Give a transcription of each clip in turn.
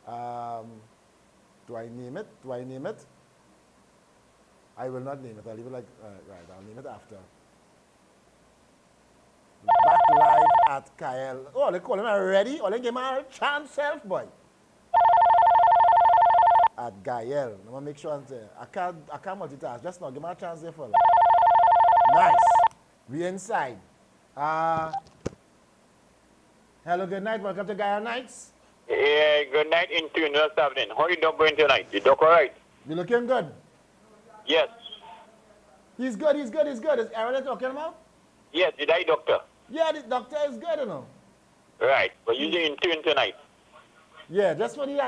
Do I name it? Do I name it? I will not name it. I'll leave it like, right, I'll name it after. Back live at Gayelle. Oh, they call him already? Oh, they give him a chance self, boy. At Gayelle. I'm going to make sure I can't multitask. Just now, give me a chance there, fella. Nice. We inside. Hello, good night. Welcome to Gayelle Nights. Yeah, good night in tune this evening. How you doing tonight? You doing all right? You looking good? Yes. He's good. Is Aaron talking about? Yes, did I, doctor? Yeah, the doctor is good, you know. Right. But you in tune tonight. Yeah, just for the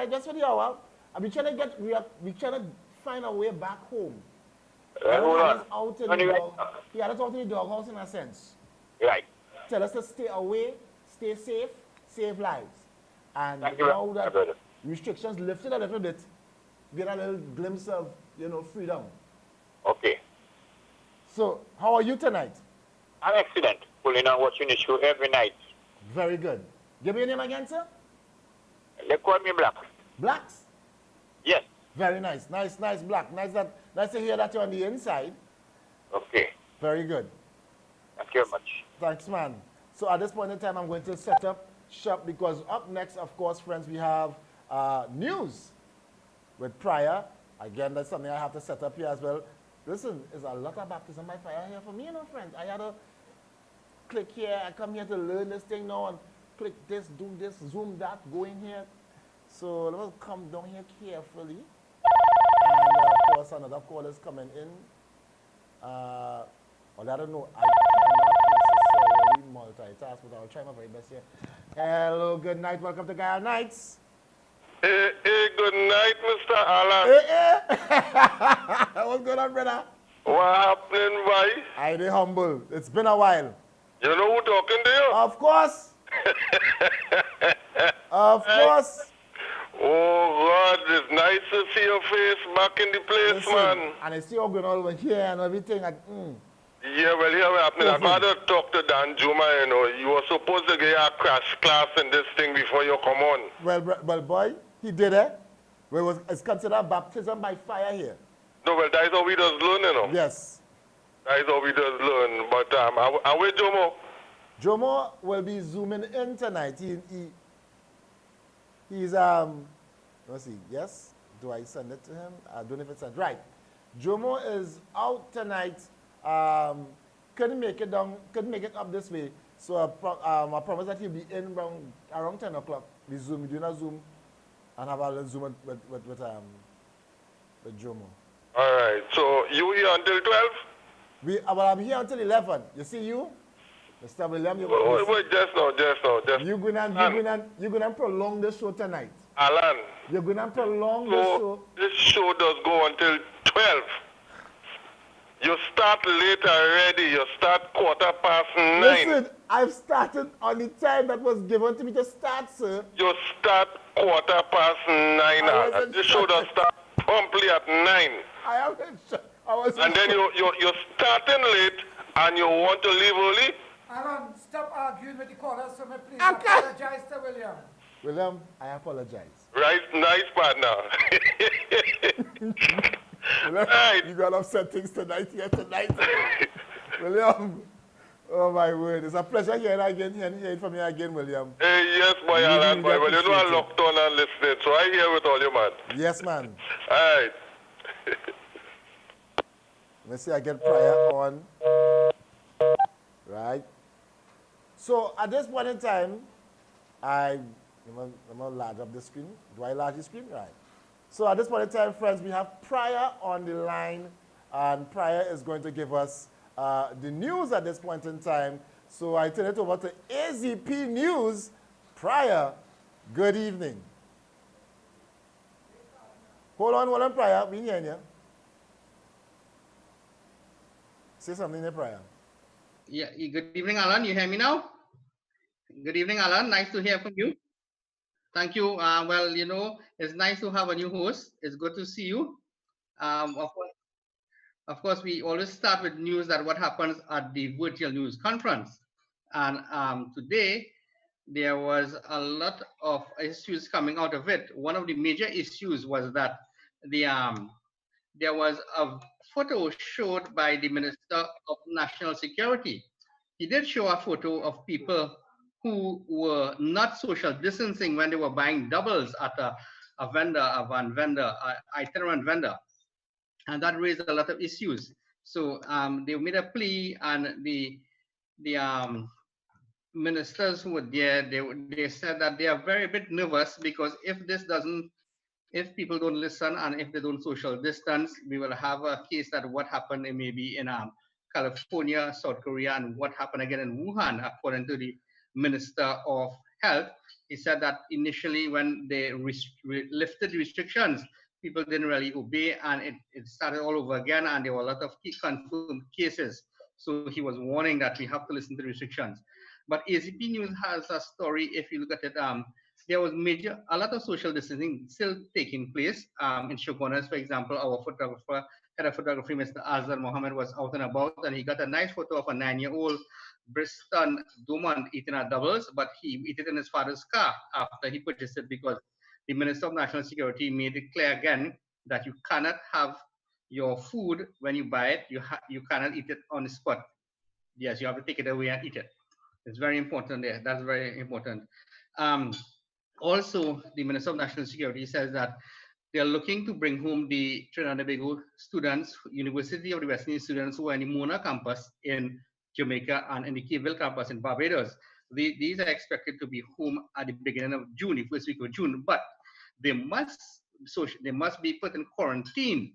hour. We trying to find a way back home. Hold on. He had us out in the doghouse in a sense. Right. Tell us to stay away, stay safe, save lives. And Thank you, now that brother. restrictions lifted a little bit, get a little glimpse of, freedom. Okay. So, how are you tonight? I'm excellent. Pulling on watching the show every night. Very good. Give me your name again, sir? They call me Black. Blacks? Yes. Very nice. Nice, Black. Nice to hear that you're on the inside. Okay. Very good. Thank you very much. Thanks, man. So at this point in time, I'm going to set up shop because up next, of course, friends, we have news with Prior. Again, that's something I have to set up here as well. Listen, there's a lot of baptism by fire here for me, friends. I had to click here. I come here to learn this thing now and click this, do this, zoom that, go in here. So let us come down here carefully. And of course, another call is coming in. Well, I don't know. I cannot necessarily multitask, but I'll try my very best here. Hello, good night. Welcome to Gayelle Nights. Hey, good night, Mr. Alan. Hey. What's going on, brother? What happening, boy? I dey humble. It's been a while. You know who talking to you? Of course. Of course. Oh, God, it's nice to see your face back in the place, Listen, man. and I see you going over here and everything. Yeah, well, here what happening. I got to talk to Dan Juma, You were supposed to get a crash class in this thing before you come on. Well, boy, he did it. Well, it's considered baptism by fire here. No, well, that's how we just learn, Yes. That's how we just learn. But I wait, Jomo. Jomo will be zooming in tonight. He's let's see. Yes. Do I send it to him? I don't know if it's sent. Right. Jomo is out tonight. Couldn't make it up this way. So I promise that he'll be in around 10 o'clock. We doing a Zoom and have a little Zoom with Jomo. All right. So you here until 12? I'm here until 11. You see you? Mr. William, wait, just now. You're gonna prolong the show tonight. Alan. You're gonna prolong the show. This show does go until 12. You start late already. You start 9:15. Listen, I've started on the time that was given to me to start, sir. You start 9:15. This show does start promptly at 9. I wasn't and then you're starting late and you want to leave early? Aaron, stop arguing with the callers, so please apologize to William. William, I apologize. Right, nice partner. William, right. You got upset things tonight. William, oh my word, it's a pleasure hearing from you again, William. Hey, yes, boy, Alan, boy. Well, you know I locked on and listening, so I hear with all you, man. Yes, man. All right. Let me see, I get Prior on. Right. So at this point in time, I'm going to large up the screen. Do I large the screen? Right. So at this point in time, friends, we have Prior on the line, and Prior is going to give us the news at this point in time. So I turn it over to AZP News. Prior, good evening. Hold on, Prior. We hear you. Say something there, Prior. Yeah, good evening, Alan. You hear me now? Good evening, Alan. Nice to hear from you. Thank you. Well, it's nice to have a new host. It's good to see you. Of course, we always start with news that what happens at the virtual news conference. And today, there was a lot of issues coming out of it. One of the major issues was that the there was a photo showed by the Minister of National Security. He did show a photo of people who were not social distancing when they were buying doubles at a vendor, a van vendor, a itinerant vendor, and that raised a lot of issues. So they made a plea, and the ministers who were there, they said that they are very bit nervous because if people don't listen and if they don't social distance, we will have a case that what happened in maybe in California, South Korea, and what happened again in Wuhan, according to the Minister of Health. He said that initially when they lifted the restrictions, people didn't really obey, and it started all over again, and there were a lot of confirmed cases. So he was warning that we have to listen to the restrictions. But ACP News has a story, if you look at it, there was a lot of social distancing still taking place. In Shogunas, for example, our photographer, head of photography, Mr. Azhar Mohammed, was out and about, and he got a nice photo of a 9-year-old Bristol Dumont eating at doubles, but he ate it in his father's car after he purchased it because the Minister of National Security made it clear again that you cannot have your food when you buy it. You cannot eat it on the spot. Yes, you have to take it away and eat it. It's very important there. That's very important. Um, Also, the Minister of National Security says that they are looking to bring home the Trinidad and Tobago students, University of the West Indies students who are in the Mona campus in Jamaica and in the Cayville campus in Barbados. These are expected to be home at the beginning of June, the first week of June, but they must be put in quarantine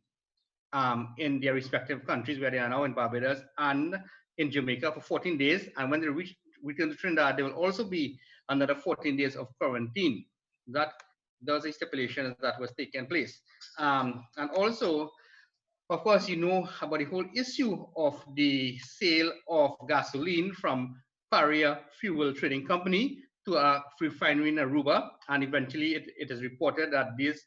in their respective countries where they are now in Barbados and in Jamaica for 14 days. And when they return to Trinidad, there will also be another 14 days of quarantine. That was a stipulation that was taking place. And also, of course, you know about the whole issue of the sale of gasoline from Paria Fuel Trading Company to a refinery in Aruba. And eventually it is reported that this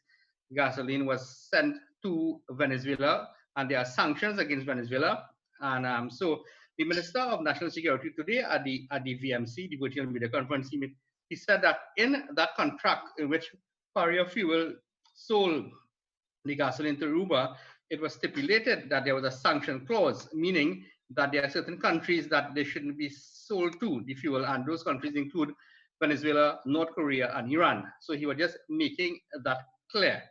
gasoline was sent to Venezuela, and there are sanctions against Venezuela. And so the Minister of National Security today at the VMC, the virtual media conference, he said that in that contract in which Paria Fuel sold the gasoline to Aruba, it was stipulated that there was a sanction clause, meaning that there are certain countries that they shouldn't be sold to the fuel, and those countries include Venezuela, North Korea, and Iran. So he was just making that clear.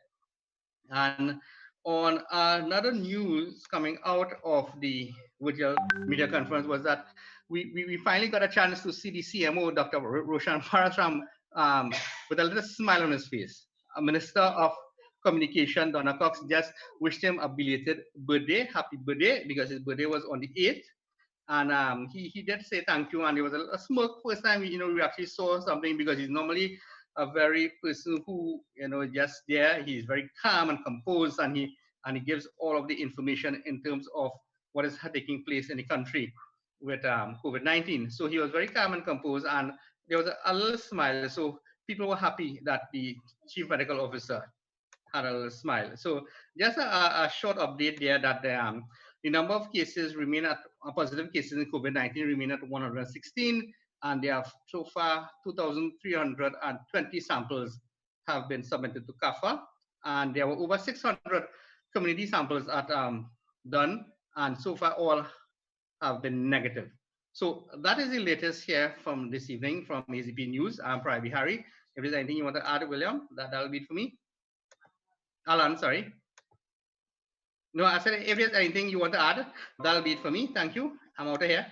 And on another news coming out of the virtual media conference was that we finally got a chance to see the CMO, Dr. Roshan Paratram, with a little smile on his face. A Minister of Communication, Donna Cox, just wished him a belated birthday, happy birthday, because his birthday was on the 8th. And he did say thank you, and it was a smirk first time we actually saw something, because he's normally a very person who just there. He's very calm and composed, and he gives all of the information in terms of what is taking place in the country with COVID-19. So he was very calm and composed, and there was a little smile. So people were happy that the chief medical officer had a little smile. So just a short update there that the number of cases remain at positive cases in COVID-19 remain at 116, and there have so far 2,320 samples have been submitted to CAFA, and there were over 600 community samples at done, and so far all have been negative. So that is the latest here from this evening from AZP News. I'm Prai Bihari. If there's anything you want to add, William, that'll be it for me. Alan, sorry. No, I said if there's anything you want to add, that'll be it for me. Thank you. I'm out of here.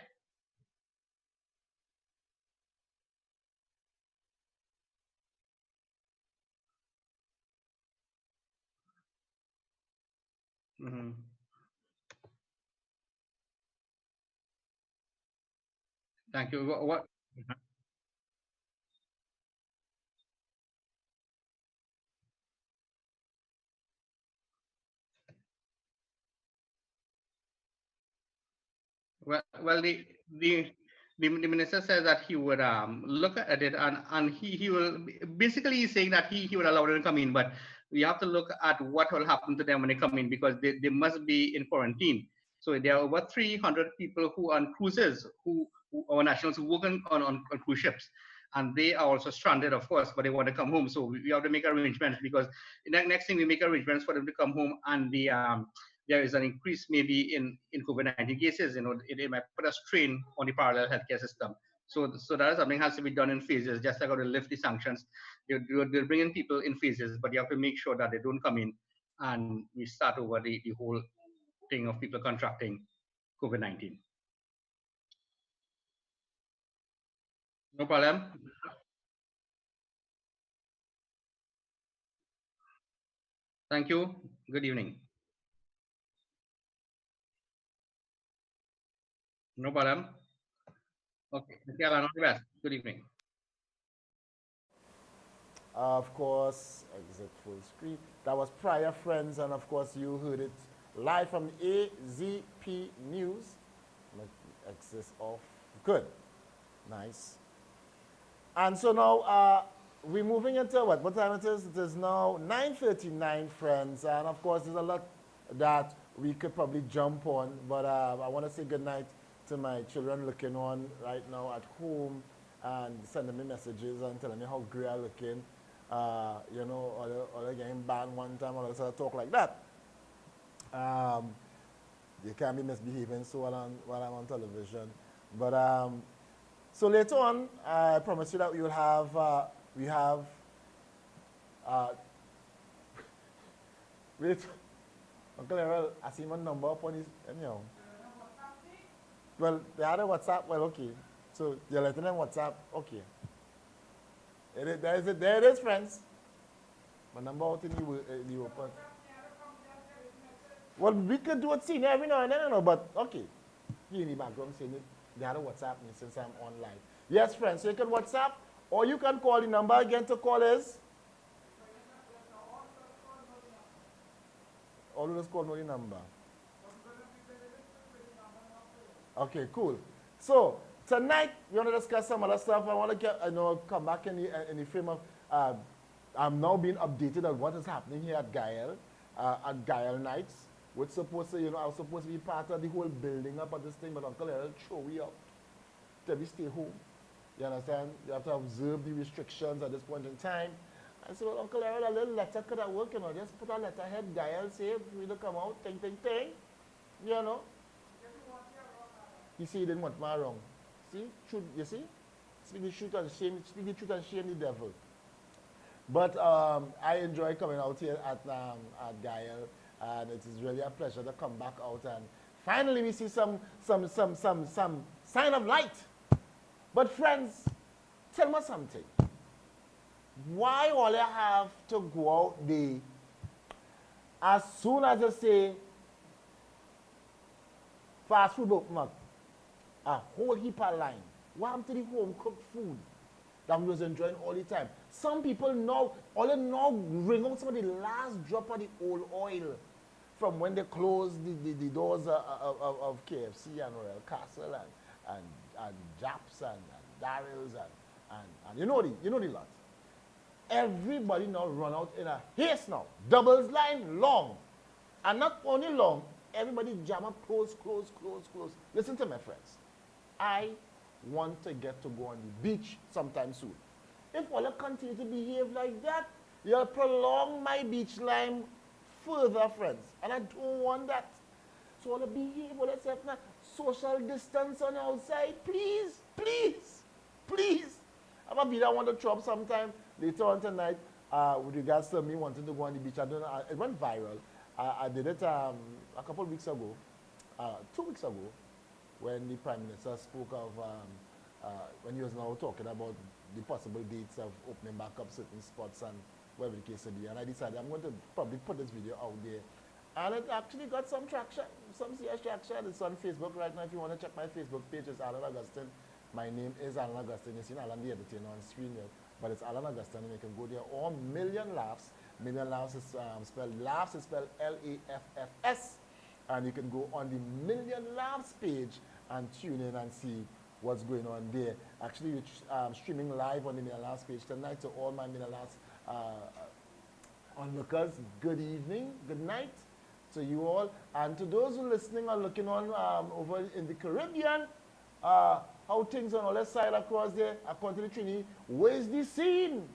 Thank you. What? Well, the minister says that he would look at it, and he will basically he's saying that he would allow them to come in, but we have to look at what will happen to them when they come in, because they must be in quarantine. So there are over 300 people who are on cruises, who are nationals who work on cruise ships, and they are also stranded, of course, but they want to come home. So we have to make arrangements, because the next thing we make arrangements for them to come home, and there is an increase maybe in COVID-19 cases. It might put a strain on the parallel healthcare system. So that is something has to be done in phases. Just like how to lift the sanctions, they'll bring in people in phases, but you have to make sure that they don't come in and we start over the whole thing of people contracting COVID-19. No problem. Thank you. Good evening. No problem. Okay. Okay, Alan, all the best. Good evening. Of course, exit full screen. That was Prior Friends, and of course, you heard it live from AZP News. Exit off. Good. Nice. And so now we're moving into what time it is? It is now 9:39, friends. And of course, there's a lot that we could probably jump on. But I want to say good night to my children looking on right now at home and sending me messages and telling me how great I'm looking. Or they're getting banned one time, or sort of talk like that. You can't be misbehaving so while I'm on television. But so later on, I promise you that we have wait, Uncle Errol, I see my number up on his, Well, they had a WhatsApp, well, okay. So you're letting them WhatsApp, okay. There it is, friends. My number out in the open. Well, we could do it senior every now and then, but okay. You in the background saying it. They had a WhatsApp me since I'm online. Yes, friends, so you can WhatsApp or you can call. The number again to call is? All of us call know the number. Okay, cool. So tonight we want to discuss some other stuff. I want to come back in the frame of I'm now being updated on what is happening here at Gayelle Nights. Which supposed to, I was supposed to be part of the whole building up of this thing, but Uncle Errol throw we up. Tell me stay home. You understand? You have to observe the restrictions at this point in time. I said, well, Uncle Errol, a little letter could have worked, just put a letterhead, Gayelle safe, we to come out, ting, ting, ting. He said he didn't want my wrong. See? Truth, you see? Speak the truth and shame the devil. But I enjoy coming out here at Gayelle. And it is really a pleasure to come back out, and finally we see some sign of light. But friends, tell me something. Why all you have to go out there as soon as you say fast food open up, a whole heap of line? What happened to the home cooked food that we was enjoying all the time? Some people now, all they now bring out some of the last drop of the old oil from when they closed the doors of KFC and Royal Castle and Japs and Daryl's and you know the lot. Everybody now run out in a haste now. Doubles line long. And not only long, everybody jam up close. Listen to my friends. I want to get to go on the beach sometime soon. If all you continue to behave like that, you'll prolong my beach line further, friends. And I don't want that. So all you behave, all yourself now, social distance on the outside, please. I'm going to be there, I want to throw up sometime later on tonight with regards to me wanting to go on the beach. I don't know, it went viral. I did it a couple of weeks ago, 2 weeks ago, when the Prime Minister spoke of, when he was now talking about the possible dates of opening back up certain spots and whatever the case may be. And I decided I'm going to probably put this video out there. And it actually got some traction, some serious traction. It's on Facebook right now. If you want to check my Facebook page, it's Alan Augustine. My name is Alan Augustine. You've seen Alan the editor on screen here. But it's Alan Augustine, and you can go there. Or Million Laughs. Million Laughs is spelled LAFFS. And you can go on the Million Laughs page and tune in and see what's going on there. Actually, we're streaming live on the Million Laughs page tonight. So all my Million Laughs onlookers, good evening, good night to you all. And to those who are listening or looking on over in the Caribbean, how things on all that side across there, according to the Trini, where's the scene?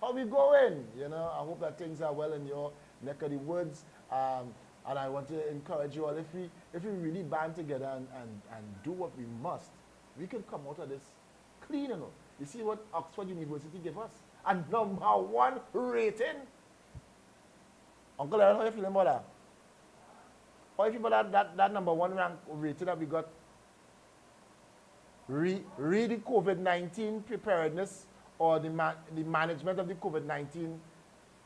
How we going? You know, I hope that things are well in your neck of the woods. And I want to encourage you all, if we really band together and do what we must, we can come out of this clean, you know. You see what Oxford University gave us? A #1 rating. Uncle Aaron, how you feeling about that? How you feel about that #1 rank rating that we got? Read the COVID-19 preparedness or the management of the COVID-19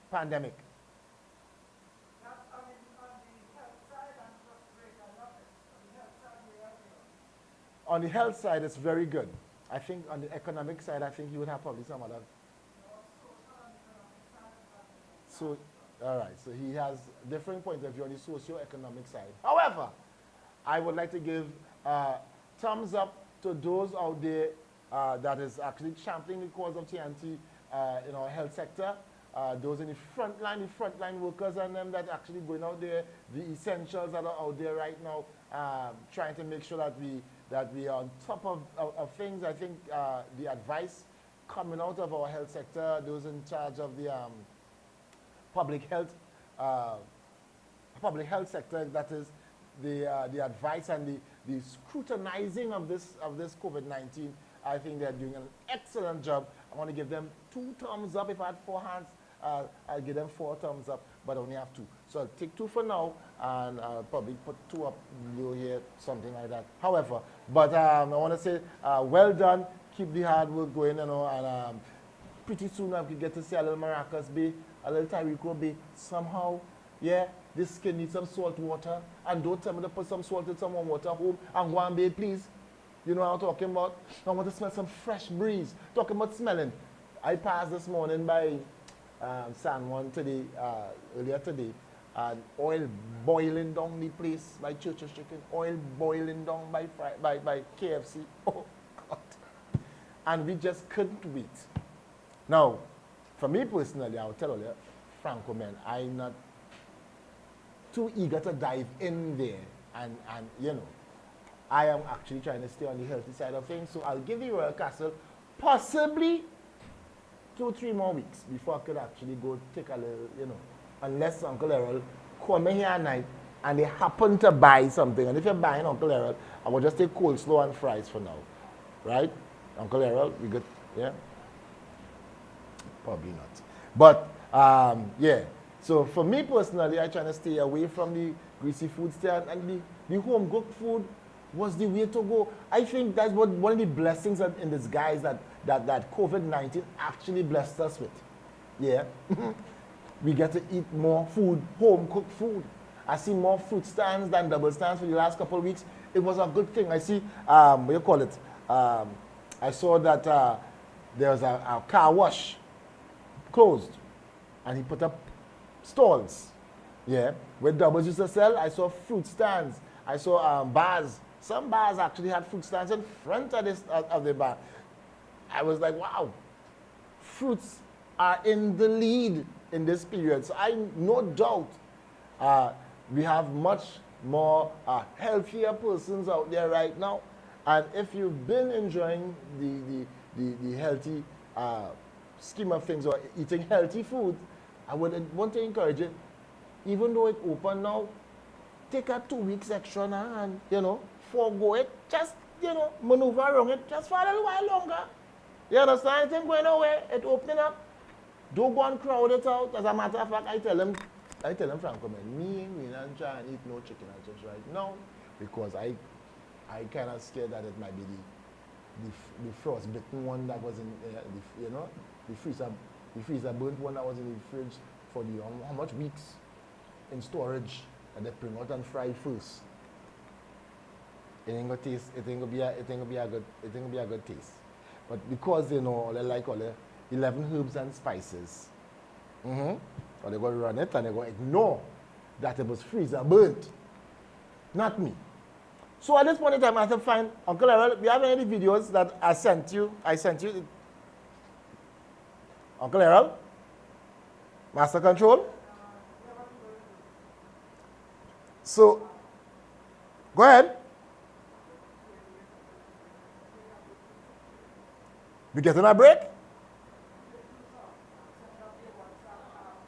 pandemic. That's on the health side and just great. I love it. On the health side, we have it. On the health side, it's very good. I think on the economic side, I think you would have probably some other. So, all right. So he has different points of view on the socio-economic side. However, I would like to give thumbs up to those out there that is actually championing the cause of TNT in our health sector. Those in the frontline workers and them that actually going out there, the essentials that are out there right now, trying to make sure that we are on top of things. I think the advice coming out of our health sector, those in charge of the public health sector, that is the advice and the scrutinizing of this COVID-19. I think they're doing an excellent job. I want to give them 2 thumbs up. If I had 4 hands, I'll give them 4 thumbs up, but I only have 2. So I'll take 2 for now, and I'll probably put 2 up below here, something like that. However, but I want to say, well done. Keep the hard work going, you know, and pretty soon I could get to see a little Maracas Bay, a little Tyrico Bay. Somehow, yeah, this kid needs some salt water, and don't tell me to put some salt in some warm water home and go and bathe, please. You know what I'm talking about? I want to smell some fresh breeze. Talking about smelling. I passed this morning by San Juan today, earlier today, and oil boiling down the place by Church's Chicken, oil boiling down by KFC. Oh, God. And we just couldn't wait. Now, for me personally, I'll tell you, Franco, man, I'm not too eager to dive in there and you know, I am actually trying to stay on the healthy side of things. So I'll give the Royal Castle possibly 2 or 3 more weeks before I could actually go take a little, you know, unless Uncle Errol come here at night and they happen to buy something. And if you're buying Uncle Errol, I will just take coleslaw and fries for now. Right? Uncle Errol, we good? Yeah? Probably not. But, yeah. So for me personally, I try to stay away from the greasy food stand, and the home cooked food was the way to go. I think that's one of the blessings in disguise that COVID-19 actually blessed us with. Yeah. We get to eat more food, home cooked food. I see more fruit stands than double stands for the last couple of weeks. It was a good thing. I see, what do you call it? I saw that there was a car wash closed, and he put up stalls, yeah, where doubles used to sell. I saw fruit stands. I saw bars. Some bars actually had fruit stands in front of the bar. I was like, wow, fruits are in the lead in this period. So I no doubt we have much more healthier persons out there right now. And if you've been enjoying the healthy scheme of things or eating healthy food, I would want to encourage it. Even though it's open now, take a 2 weeks extra now and, you know, forego it. Just, you know, maneuver around it just for a little while longer. You understand? It ain't going nowhere. It's opening up. Don't go and crowd it out. As a matter of fact, I tell him, Franco, man, we don't try and eat no chicken just right now, because I kind of scared that it might be the frostbitten one that was in, you know, the freezer burnt one that was in the fridge for the how much weeks in storage, and they bring out and fry first. It ain't gonna taste. It ain't gonna be a good taste. But because they know they like all the 11 herbs and spices, or they're gonna run it and they're gonna ignore that it was freezer burnt. Not me. So at this point in time, I have to find Uncle Errol. We have any videos that I sent you. Uncle Errol, Master Control. So, go ahead. We get on a break?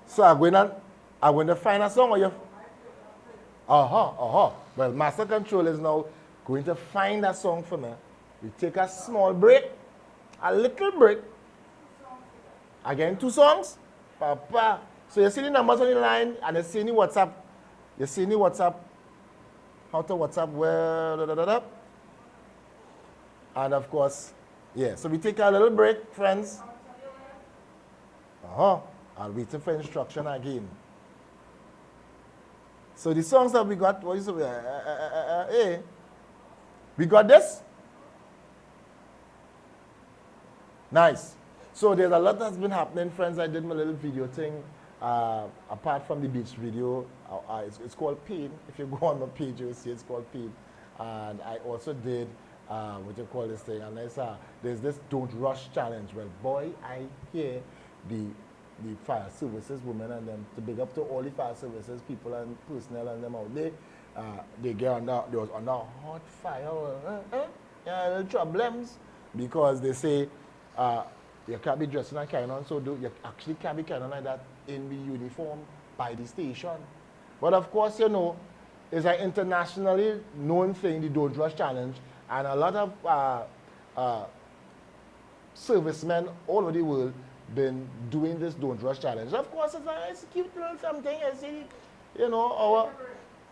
So I'm going to find a song or you? Well, Master Control is now going to find a song for me. We take a small break, a little break. Again, 2 songs? Papa. So you see the numbers on the line and you see the WhatsApp. You see the WhatsApp. How to WhatsApp where? And of course, yeah. So we take a little break, friends. I'll wait for instruction again. So the songs that we got, what is it? We got this? Nice. So there's a lot that's been happening, friends. I did my little video thing. Apart from the beach video, it's called Pain. If you go on my page, you'll see it's called Pain. And I also did, what you call this thing, and there's this Don't Rush challenge. Well, boy, I hear the fire services women and them, to big up to all the fire services people and personnel and them out there. They was under hot fire, little problems, because they say you can't be dressing and carrying on, so you actually can't be carrying on like that in the uniform by the station. But of course, you know, it's an internationally known thing, the Don't Rush Challenge, and a lot of servicemen all over the world been doing this Don't Rush Challenge. Of course, it's a cute little something. You see, you know,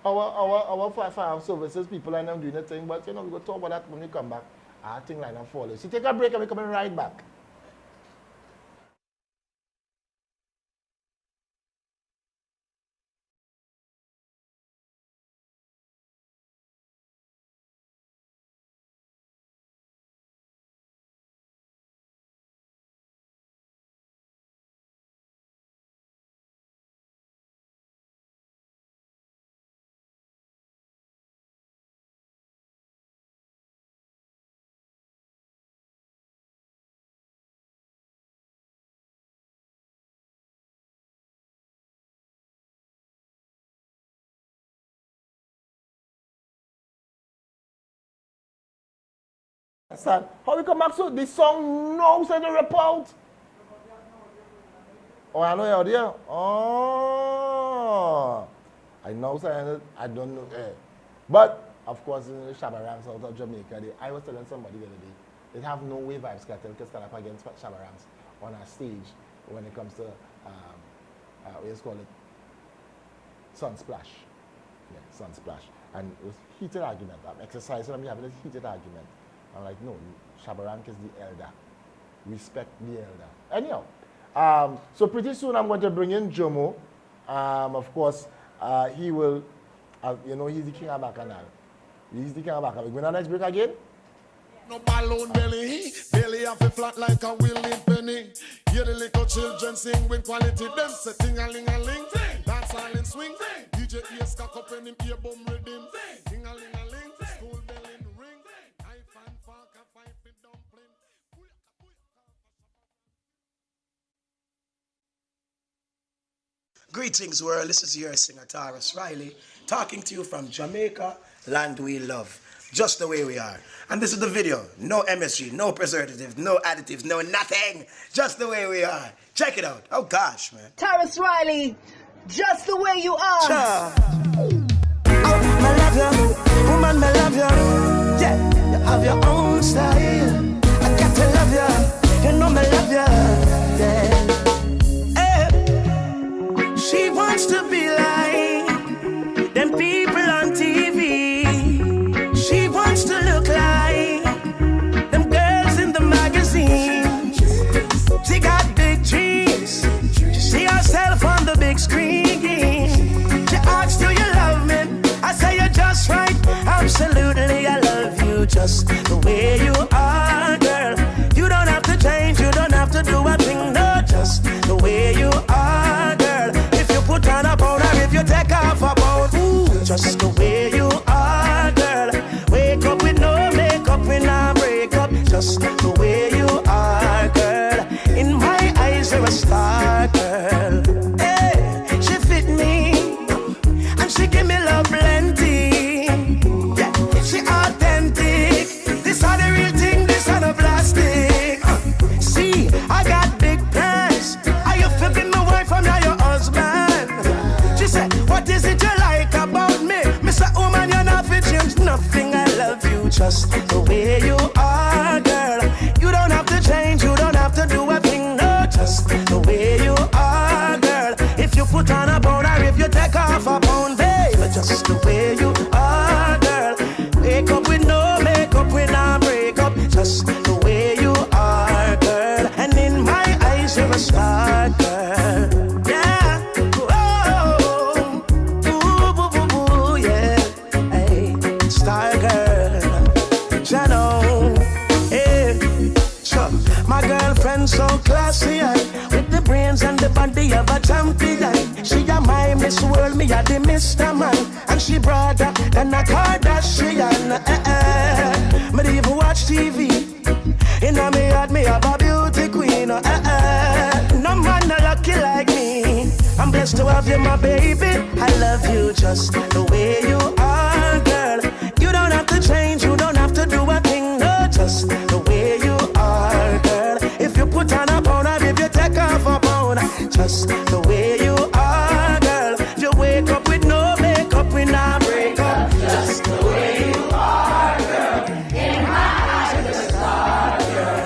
our fire services people and them doing the thing, but you know, we go talk about that when we come back. I think like that follows. So take a break and we're coming right back. Son, how we come back so this song now said the report? Oh, I know you're there. Oh, I know saying I don't know. But of course, in the Shabarams out of Jamaica, I was telling somebody the other day, they have no way Vibes Cartel can stand up against Shabarams on a stage when it comes to what you call it, Sunsplash. Yeah, Sunsplash. And it was heated argument. I'm exercising and we having a heated argument. I'm like, no, Shabarank is the elder. Respect the elder. Anyhow, so pretty soon I'm going to bring in Jomo. Of course, he will, you know, he's the king of Bacchanal. He's the king of Bacchanal. We going to next break again? No balloon belly, belly off a flat like a willing penny. Hear the little children sing with quality. Them say ting-a-ling-a-ling, dance all in swing. DJ ears cock up and him ear boom rhythm. Ting-a-ling-a-ling, school bell in ring. Knife and fork and fight with dumpling. Greetings world, this is your singer Taurus Riley, talking to you from Jamaica, land we love, just the way we are. And this is the video, no MSG, no preservatives, no additives, no nothing, just the way we are. Check it out. Oh gosh, man. Taurus Riley, just the way you are. Cha. Oh, I love you, woman, I love you. Yeah, you have your own style. I got to love you, you know I love you. Yeah. She wants to be like them people on TV. She wants to look like them girls in the magazine. She got big dreams. She see herself on the big screen. She asks, do you love me? I say you're just right. Absolutely, I love you just the way you are, girl. You don't have to change. You don't have to do a thing. No, just the way you are, girl. Put on a powder if you take off a pound. Ooh, just the way you are, girl. Wake up with no makeup, we not break up. Just the way you are, girl. In my eyes, you're a star, girl. Hey, she fit me, and she give me love plenty. Yeah, she authentic. This are the real thing, this are the plastic. body of a champion. She a my Miss World, me a the Mr. Man. And she broader than a Kardashian. Me don't even watch TV. Inna me heart, me have a beauty queen. No man not lucky like me. I'm blessed to have you, my baby. I love you just the way you are, girl. You don't have to change, you don't have to do a thing. No, just the way you are, girl. If you put on a pound, or if you take off a pound, just the way you are, girl. You wake up with no makeup, we not break up. Just the way you are, girl. In my eyes, you're the star, girl.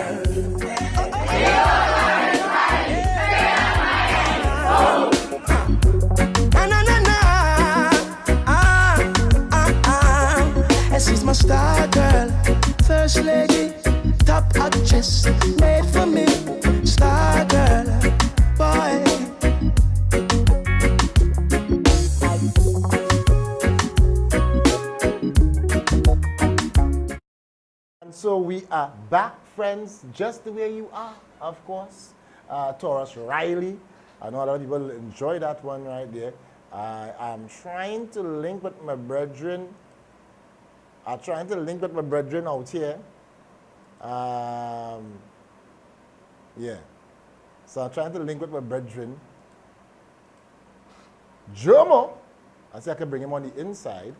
She's my star girl, first lady, top actress, made for me, star girl, boy. And so we are back, friends, just the way you are, of course. Taurus Riley. I know a lot of people enjoy that one right there. I'm trying to link with my brethren. I'm trying to link with my brethren out here. Yeah. So I'm trying to link with my brethren. Jomo. I see I can bring him on the inside.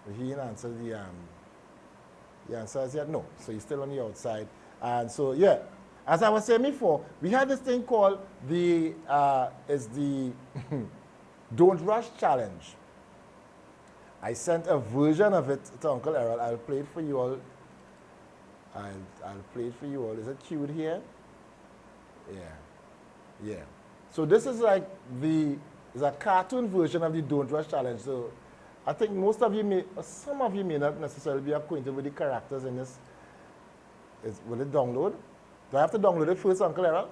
But he didn't answer the answer is yet no. So he's still on the outside. And so yeah. As I was saying before, we had this thing called the Don't Rush Challenge. I sent a version of it to Uncle Errol. I'll play it for you all. I'll play it for you all. Is it cute here? Yeah. Yeah. So this is like it's a cartoon version of the Don't Rush Challenge. So I think most of you may, or some of you may not necessarily be acquainted with the characters in this. Will it download? Do I have to download it first, Uncle Errol?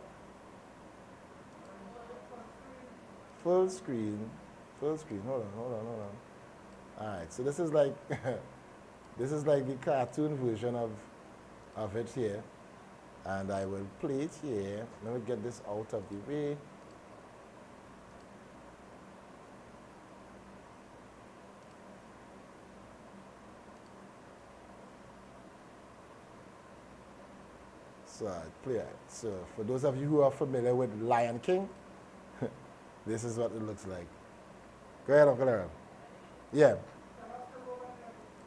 Full screen. Full screen. Hold on. All right, so this is like the cartoon version of it here, and I will play it here. Let me get this out of the way. So I play it. So for those of you who are familiar with Lion King, this is what it looks like. Go ahead, Uncle Errol. Yeah.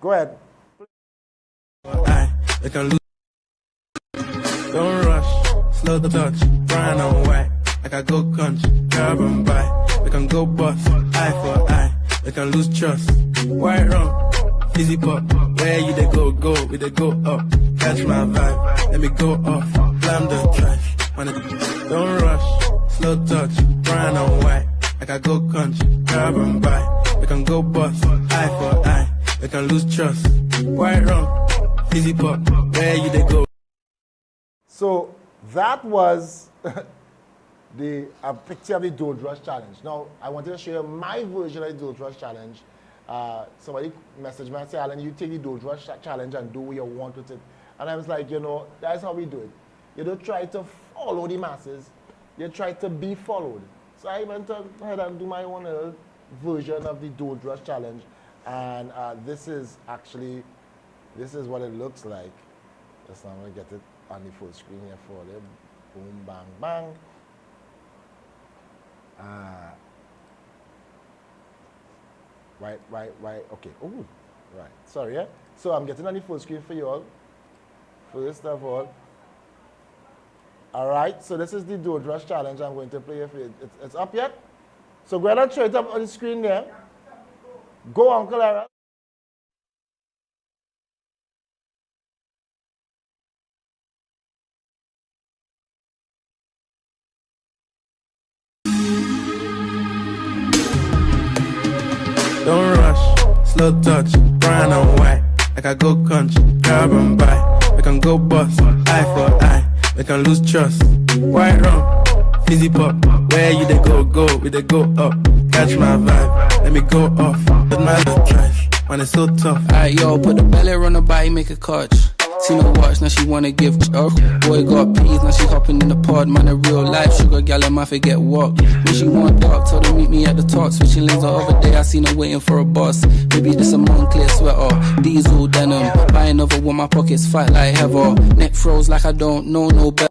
Go ahead. They can lose. Don't rush, slow the touch, brown and white. Like I go country, grab and buy. We can go bust, eye for eye. They can lose trust. White rum, easy pop. Where you they go, we they go up. Catch my vibe, let me go off. Slam the trash, don't rush, slow touch, brown and white. Like I go country, grab and buy. We can go bust, eye for eye. We can lose trust. White rum, easy pop. Where you they go? So that was a picture of the Don't Rush Challenge. Now I wanted to show you my version of the Don't Rush Challenge. Somebody messaged me and said, Alan, you take the Don't Rush Challenge and do what you want with it. And I was like, you know, that's how we do it. You don't try to follow the masses. You try to be followed. So I went ahead and do my own version of the Don't Rush Challenge. And this is what it looks like. Just now I'm going to get it on the full screen here for you. Boom, bang, bang. Right, okay. Oh, right. Sorry, yeah? So I'm getting on the full screen for you all. First of all. All right, so this is the Don't Rush Challenge I'm going to play for you. It's up yet? So go ahead and show it up on the screen there. Go, Uncle Errol. Don't rush, slow touch, brown and white. Like I go country, grab and buy. We can go bust, eye for eye. We can lose trust. White rum, easy pop. Where you they go, we they go up. Catch my vibe, let me go off. But my trash, man, it's so tough. Alright, yo, put the belly on the body, make a catch. Seen her watch, now she wanna give up. Boy got peas, now she hopping in the pod. Man, a real life sugar gal, and my forget what. When she want dark, told her meet me at the top. Switching lanes the other day, I seen her waiting for a bus. Maybe this a Moncler sweater, diesel denim. Buy another one, my pockets fat like heather. Neck froze like I don't know no better.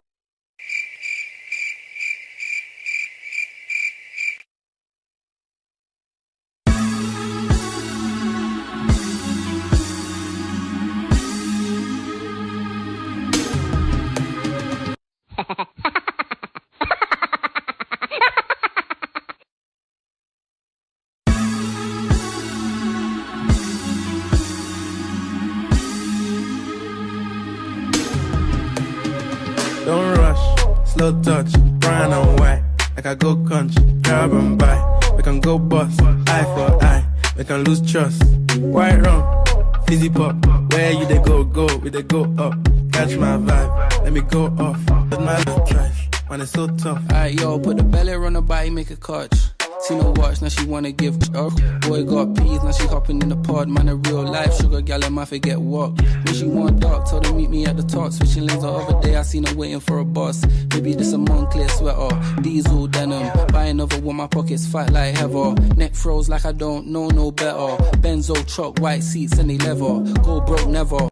Don't rush, slow touch, brown and white. Like I go country, grab and buy. We can go bust, eye for eye. We can lose trust. White rum, fizzy pop. Where you they go, we they go up. Catch my vibe, let me go off. That's my little trash, man, it's so tough. Alright, yo, put the belly on the body, make a catch. Seen her watch, now she wanna give up. Boy got peas, now she hopping in the pod. Man, a real life sugar gal, and my forget what. When she want dark, told her meet me at the top. Switching lanes the other day, I seen her waiting for a bus. Maybe this a Moncler sweater, diesel denim. Buy another one, my pockets fat like heather. Neck froze like I don't know no better. Benzo truck, white seats, and they leather. Go broke never.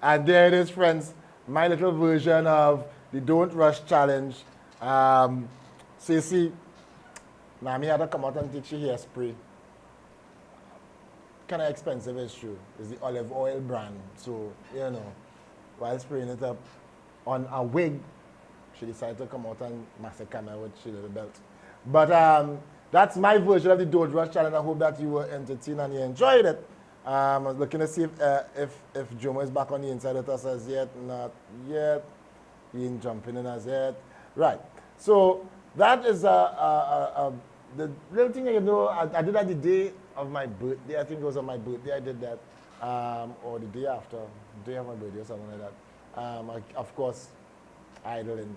And there it is, friends. My little version of the Don't Rush Challenge. So you see, now me had to come out and teach you hairspray. Kind of expensive, it's true. It's the olive oil brand. So, you know, while spraying it up on a wig, she decided to come out and massacre me with she little belt. But that's my version of the Don't Rush Challenge. I hope that you were entertained and you enjoyed it. I was looking to see if Jomo is back on the inside with us as yet. Not yet. He ain't jumping in as yet. Right. So that is the little thing, you know, I did that the day of my birthday. I think it was on my birthday I did that. Or the day after. The day of my birthday or something like that. Of course, idling.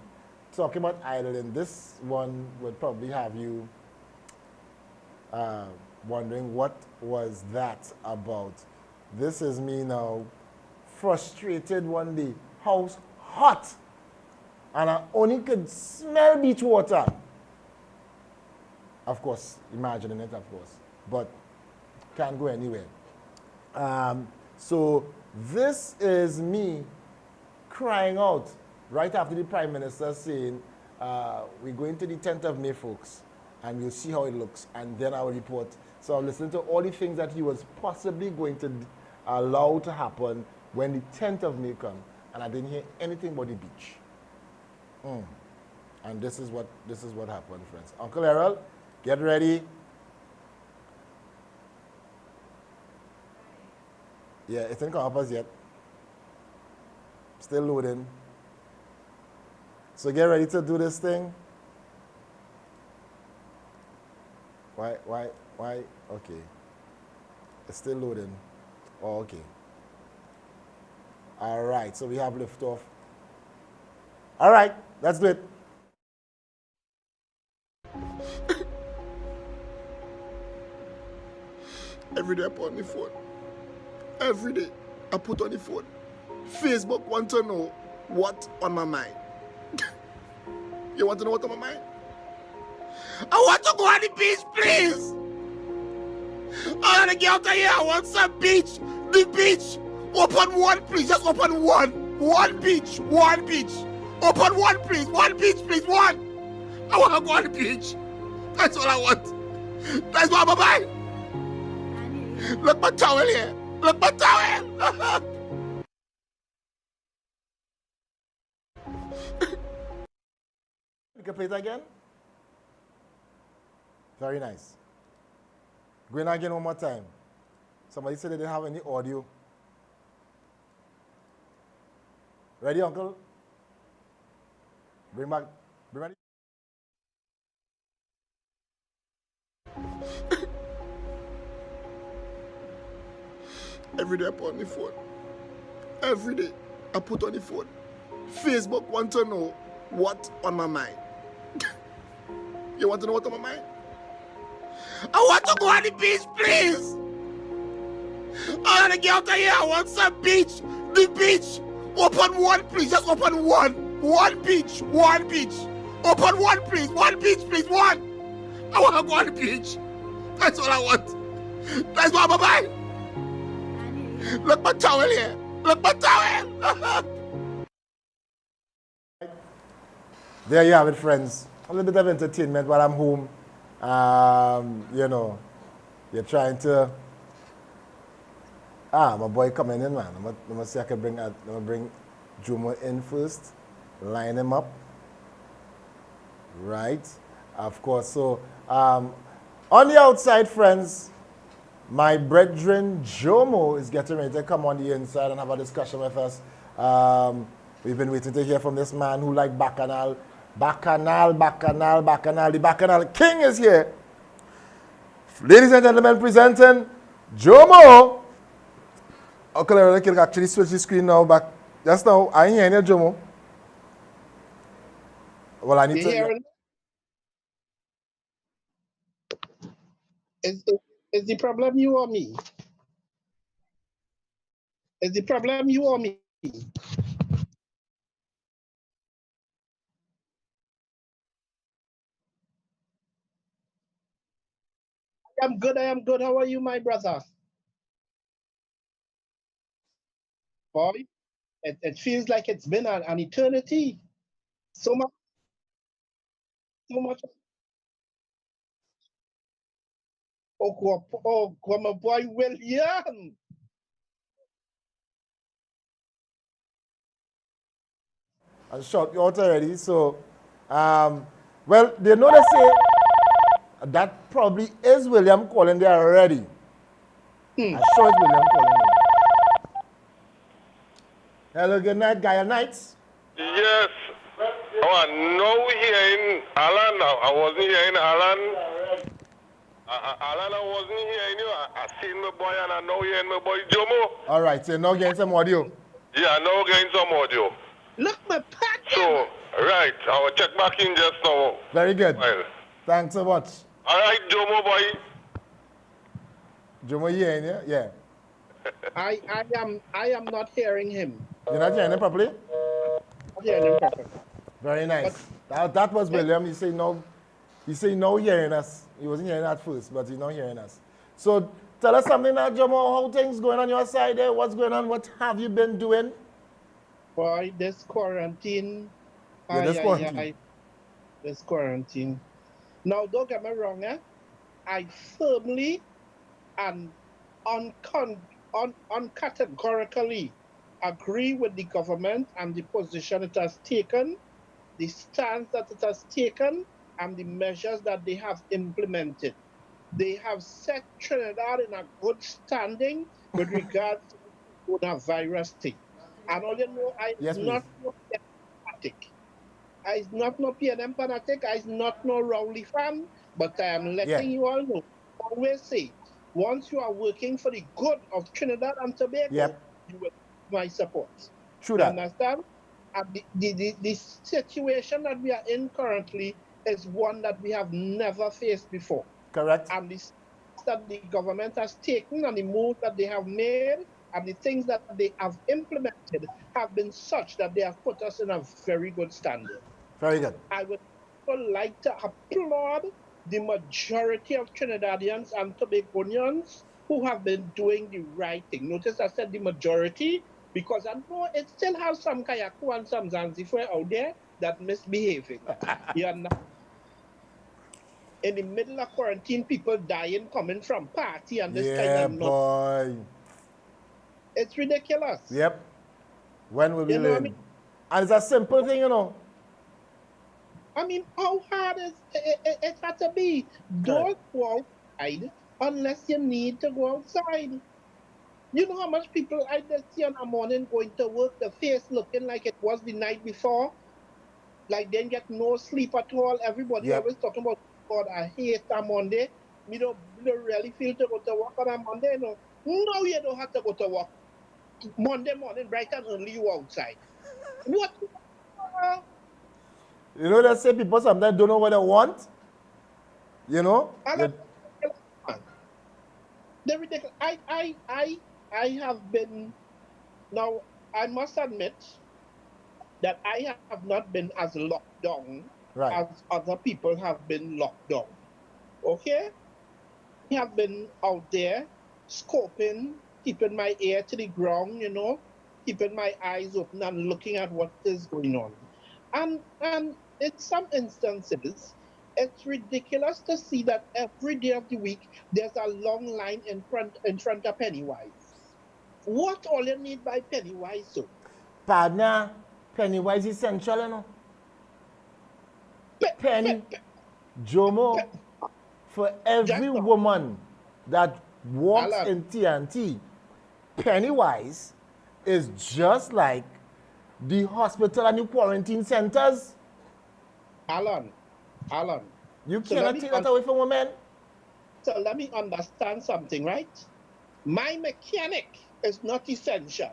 Talking about idling, this one would probably have you wondering what was that about. This is me now, frustrated one day, house hot, and I only could smell beach water. Of course, imagining it, of course, but can't go anywhere. So this is me crying out right after the Prime Minister saying, we're going to the 10th of May, folks, and we'll see how it looks, and then I will report. So I'm listening to all the things that he was possibly going to allow to happen when the 10th of May comes, and I didn't hear anything but the beach. And this is what happened, friends. Uncle Errol, get ready. Yeah, it didn't come up as yet. Still loading. So get ready to do this thing. Why? Okay. It's still loading. Oh, okay. All right, so we have liftoff. All right, let's do it. Every day I put on the phone. Every day I put on the phone. Facebook want to know what on my mind. You want to know what on my mind? I want to go on the beach, please. I want to get out of here. I want some beach. The beach. Open one, please. Just open one. One beach. One beach. Open one, please. One beach, please. One. I want to go on the beach. That's all I want. That's what I'm about. Look my towel here. Look my towel. You can play it again. Very nice. Going again one more time. Somebody said they didn't have any audio. Ready, Uncle? Bring back. Bring back. Every day I put on the phone. Every day I put on the phone. Facebook want to know what on my mind. You want to know what on my mind? I want to go on the beach, please. All the girls out here, I want some beach. The beach. Open one, please. Just open one. One beach. One beach. Open one, please. One beach, please. One. I want to go on the beach. That's all I want. That's what I'm buying. Look my towel here. Look my towel. There you have it, friends. A little bit of entertainment while I'm home. You know, you're trying to. My boy coming in, man. Let me see if I can bring Jumo in first. Line him up. Right. Of course. So, on the outside, friends, my brethren Jomo is getting ready to come on the inside and have a discussion with us. We've been waiting to hear from this man who liked Bacchanal. Bacchanal. The Bacchanal King is here. Ladies and gentlemen, presenting Jomo. Okay, I can actually switch the screen now back. Just now, I ain't hearing you, Jomo. Well, I need You to. hearing? Is the problem you or me? Is the problem you or me? I am good. How are you, my brother? Boy, it feels like it's been an eternity. So much. My boy William. I shot you out already. So, well, they know they say that probably is William calling there already. I'm sure it's William calling there. Hello, good night, Gayelle Nights. Yes. Oh, no hearing Alan. I wasn't hearing Alan. Alan, I wasn't hearing you. I seen my boy and I know hearing my boy Jomo. All right, so now getting some audio. Yeah, I know getting some audio. Look, my pack. So, right, I will check back in just now. Very good. Well. Thanks so much. All right, Jomo boy. Jomo, you hearing you? Yeah. I am not hearing him. You're not hearing him properly? Not hearing him properly. Very nice. That was William. He said no hearing us. He wasn't hearing at first, but he's not hearing us. So tell us something now, Jomo. How things going on your side there? What's going on? What have you been doing? Boy, this quarantine. This quarantine. Now, don't get me wrong, I firmly and uncategorically agree with the government and the position it has taken, the stance that it has taken, and the measures that they have implemented. They have set Trinidad in a good standing with regards to the coronavirus thing. And all you know, I'm not no fanatic. I'm not no PNM fanatic. I'm not no Rowley fan, but I am letting you all know. Always say, once you are working for the good of Trinidad and Tobago, you will have my support. True that. Understand? And the situation that we are in currently is one that we have never faced before. Correct. And the steps that the government has taken and the moves that they have made and the things that they have implemented have been such that they have put us in a very good standing. Very good. I would like to applaud the majority of Trinidadians and Tobagonians who have been doing the right thing. Notice I said the majority, because I know it still has some Kayaku and some Zanzibar out there that misbehaving. You know? In the middle of quarantine, people dying coming from party and this kind of boy. It's ridiculous. Yep. When will we learn? Know what I mean? And it's a simple thing, you know. I mean, how hard is it had to be? Don't go outside unless you need to go outside. You know how much people I just see on a morning going to work, the face looking like it was the night before? Like they get no sleep at all. Everybody always talking about, God, I hate a Monday. You don't really feel to go to work on a Monday. No, you don't have to go to work. Monday morning, bright and early, you outside. What? You know, they say people sometimes don't know what they want. You know? The ridiculous. I have been now. I must admit that I have not been as locked down Right. as other people have been locked down. Okay, I have been out there scoping, keeping my ear to the ground, keeping my eyes open and looking at what is going on. And in some instances, it's ridiculous to see that every day of the week there's a long line in front of Pennywise. What all you need by Pennywise, so? Partner, Pennywise essential, you know. Pe- pe- Penny, pe- Jomo, for every Just now, woman that walks Alan, in TNT, Pennywise is just like the hospital and the quarantine centers. Alan, Alan. You So let cannot me take that away from women. So let me understand something, right? My mechanic is not essential.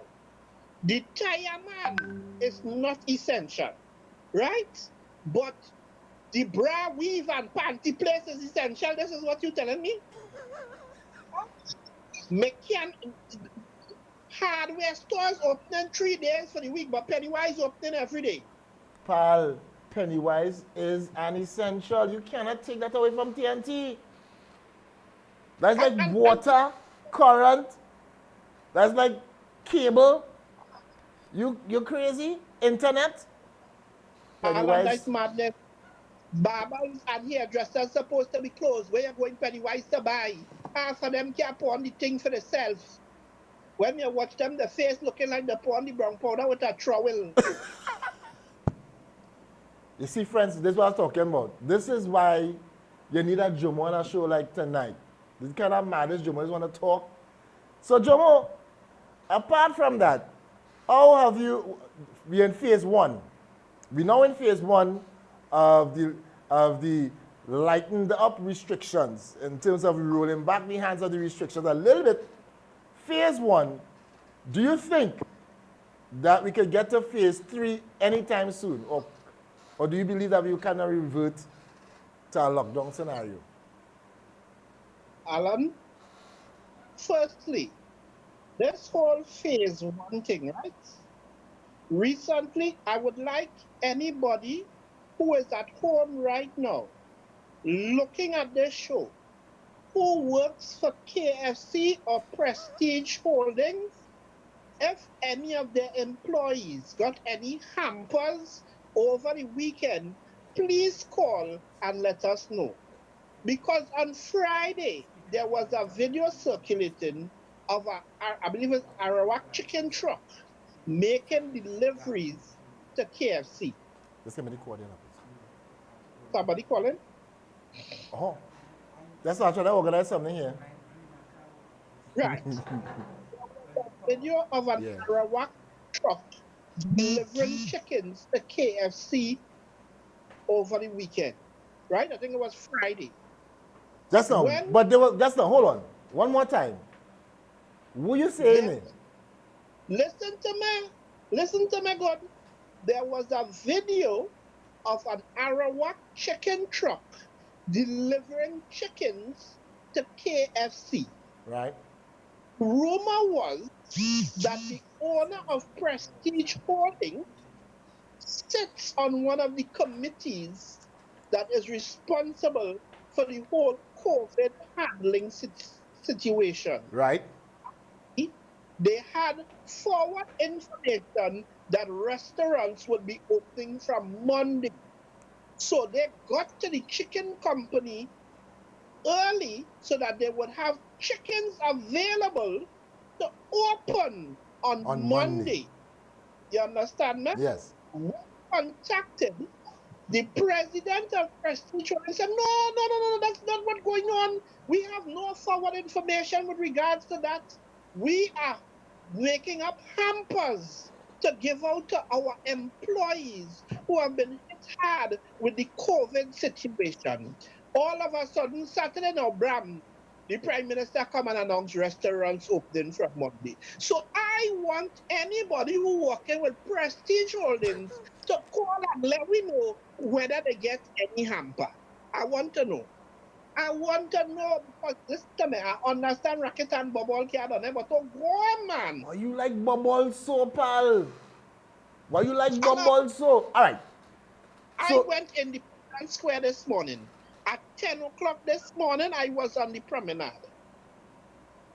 The tire man is not essential, right? But the bra, weave, and panty place is essential. This is what you're telling me? Hardware stores opening 3 days for the week, but Pennywise opening every day. Pal, Pennywise is an essential. You cannot take that away from TNT. That's like And water, current. That's like cable. You crazy? Internet? Alan, Pennywise. that's madness. Barbers and hairdressers supposed to be closed. Where you going Pennywise to buy? Half of them can't pour on the thing for themselves. When you watch them, the face looking like they pour on the brown powder with a trowel. You see, friends, this is what I was talking about. This is why you need a Jomo on a show like tonight. This kind of madness Jomo just want to talk. So, Jomo, apart from that, how have you, we in phase one. We now in phase one of the lightened up restrictions in terms of rolling back the hands of the restrictions a little bit. Phase one, do you think that we could get to phase three anytime soon? Or do you believe that we kind of revert to a lockdown scenario? Alan, firstly, this whole phase one thing, right? Recently, I would like anybody who is at home right now looking at this show, who works for KFC or Prestige Holdings, if any of their employees got any hampers over the weekend, please call and let us know. Because on Friday, there was a video circulating of I believe it's Arawak chicken truck making deliveries to KFC. Just give me the coordinate, please. Somebody calling? Oh, that's not trying to organize something here. Right. Video of an Arawak truck delivering chickens to KFC over the weekend. Right? I think it was Friday. Just now, but there was, just now, hold on. One more time. Who you saying it? Listen to me, God. There was a video of an Arawak chicken truck delivering chickens to KFC. Right. Rumor was that the owner of Prestige Holdings sits on one of the committees that is responsible for the whole COVID handling situation. Right. They had forward information that restaurants would be opening from Monday. So they got to the chicken company early so that they would have chickens available to open on Monday. You understand me? Yes. We contacted the president of Prestige and said, no, that's not what's going on. We have no forward information with regards to that. We are making up hampers to give out to our employees who have been hit hard with the COVID situation. All of a sudden, Saturday now, Bram, the Prime Minister come and announce restaurants opening from Monday. So I want anybody who working with Prestige Holdings to call and let me know whether they get any hamper. I want to know. I want to know because this time I understand racket and bubble card on it, but oh, go on, man. Why you like bubble so, pal? Why you like Hello. bubble so? All right. I So, went in the square this morning. At 10 o'clock this morning, I was on the promenade.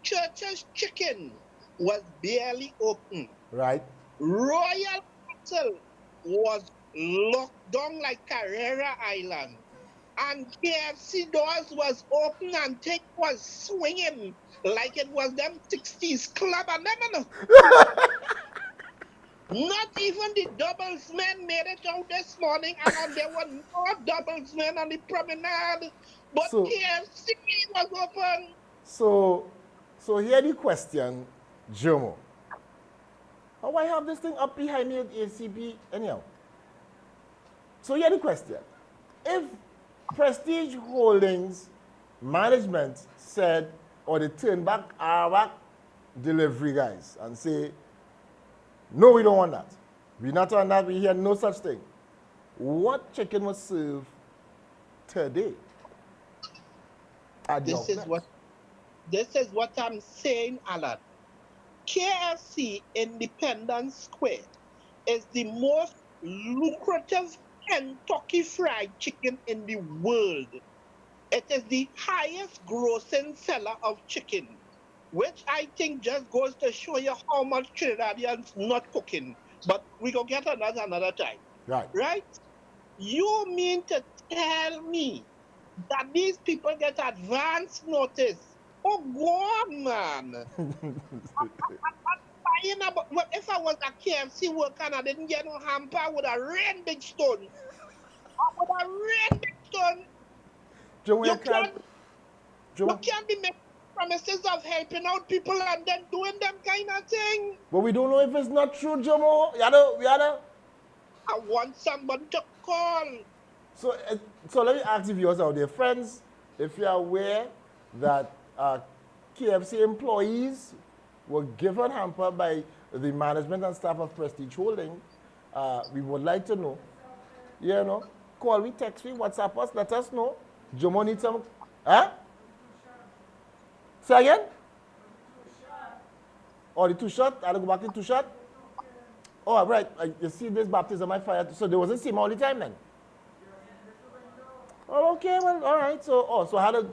Church's Chicken was barely open. right. Royal Castle was locked down like Carrera Island. And KFC doors was open and thing was swinging like it was them 60s club. And them, not even the doubles men made it out this morning, and there were no doubles men on the promenade, but So- KFC was open. So here the question, Jomo. How I have this thing up behind me at ACB anyhow? So here the question. If Prestige Holdings management said, or they turn back our delivery guys and say, no, we don't want that. We're not on that. We hear no such thing. What chicken was served today? At the outlet? This is what I'm saying, Alan. KFC Independence Square is the most lucrative Kentucky Fried Chicken in the world. It is the highest grossing seller of chicken, which I think just goes to show you how much Trinidadians not cooking. But we go get another time. Right. Right? You mean to tell me that these people get advance notice? Oh, go on, man. Well, if I was a KFC worker and I didn't get no hamper, I would have ran big stone. Jomo, You can't be making promises of helping out people and then doing them kind of thing. But we don't know if it's not true, Jomo. I want somebody to call. So let me ask the viewers out there, friends, if you're aware that KFC employees were given hamper by the management and staff of Prestige Holding, we would like to know. You know, call me, text me, WhatsApp us, let us know. Jomo needs some, huh? Say again? Oh, the 2 shot? I'll go back to 2 shot? Oh, right. You see this baptism by fire. So there wasn't SIM all the time then? Oh, okay, well, all right. So I had a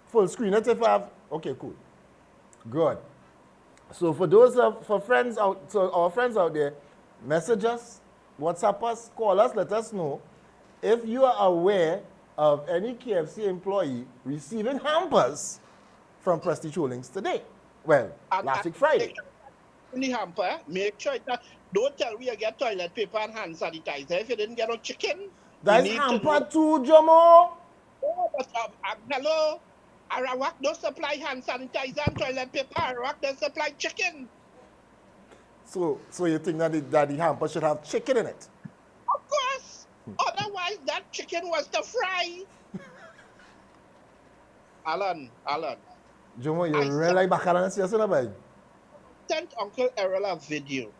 full screen. Let's say if I have, okay, cool. Good. So for those our friends out there, message us, WhatsApp us, call us, let us know if you are aware of any KFC employee receiving hampers from Prestige Holdings today. Well, last week Friday. In the hamper, make sure that don't tell me you get toilet paper and hand sanitizer if you didn't get no chicken. That's hamper too, Jomo. Oh, but hello, Arawak don't supply hand sanitizer and toilet paper. Arawak don't supply chicken. So you think that the hamper should have chicken in it? Of course. Otherwise, that chicken was to fry. Alan. Jomo, you really like bacala and siyasa na ba? Sent Uncle Errol a video.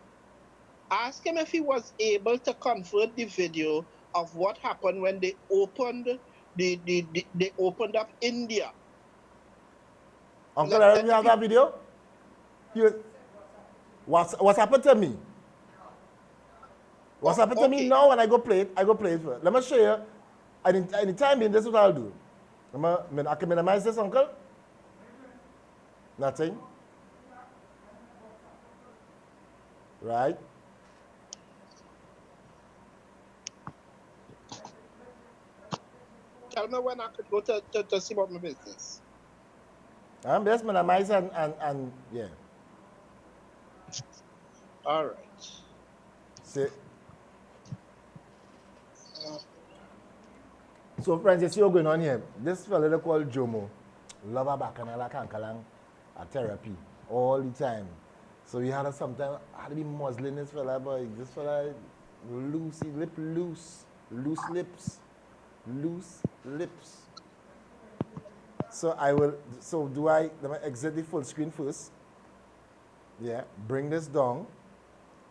Ask him if he was able to convert the video of what happened when they opened they opened up India. Uncle Errol, you have that video? What's happened to me? What's happened to me now when I go play it? First. Let me show you. Anytime being, this is what I'll do. I can minimize this, Uncle. Nothing. Right? Tell me when I could go to see about my business. I'm just minimize and yeah. All right. See. So friends, you see what's going on here. This fellow called Jomo, lover bacchanal kankalang a therapy all the time. So we had sometimes had to be muzzling this fella, boy. This fella loose lips. So let me exit the full screen first. Yeah, bring this down.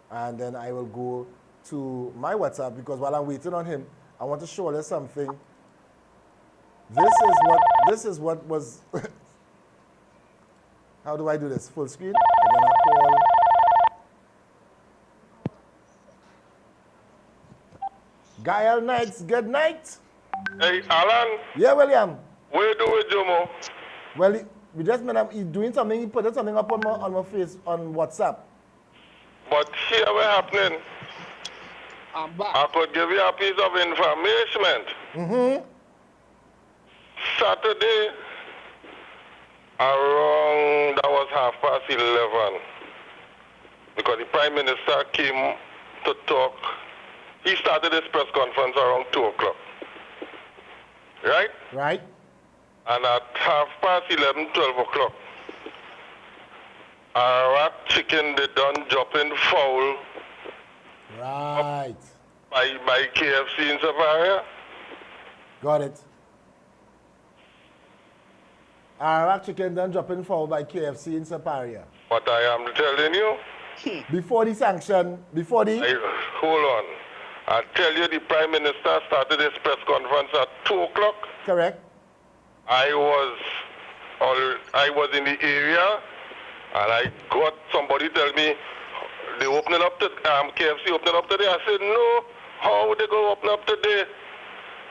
And then I will go to my WhatsApp because while I'm waiting on him, I want to show you something This is what was. How do I do this? Full screen? I'm gonna call. Gayelle Nights, good night. Hey, Alan, Yeah, William. what you do with Jomo? Well, we just met him. He's doing something. He put something up on my face on WhatsApp. But here what happening? I'm back. I could give you a piece of information. Mm-hmm. Saturday, around, that was 11:30, because the Prime Minister came to talk. He started his press conference around 2 o'clock. Right? Right. And at 11:30, 12 o'clock, Iraq chicken, they done dropping foul Right. by KFC in Savaria. Got it. Iraq chicken done dropping foul by KFC in Saparia. But I am telling you, Before the sanction, before the... hold on. I tell you, the Prime Minister started his press conference at 2 o'clock. Correct. I was in the area, and I got somebody tell me they opening up to KFC opening up today. I said no. How would they go open up today?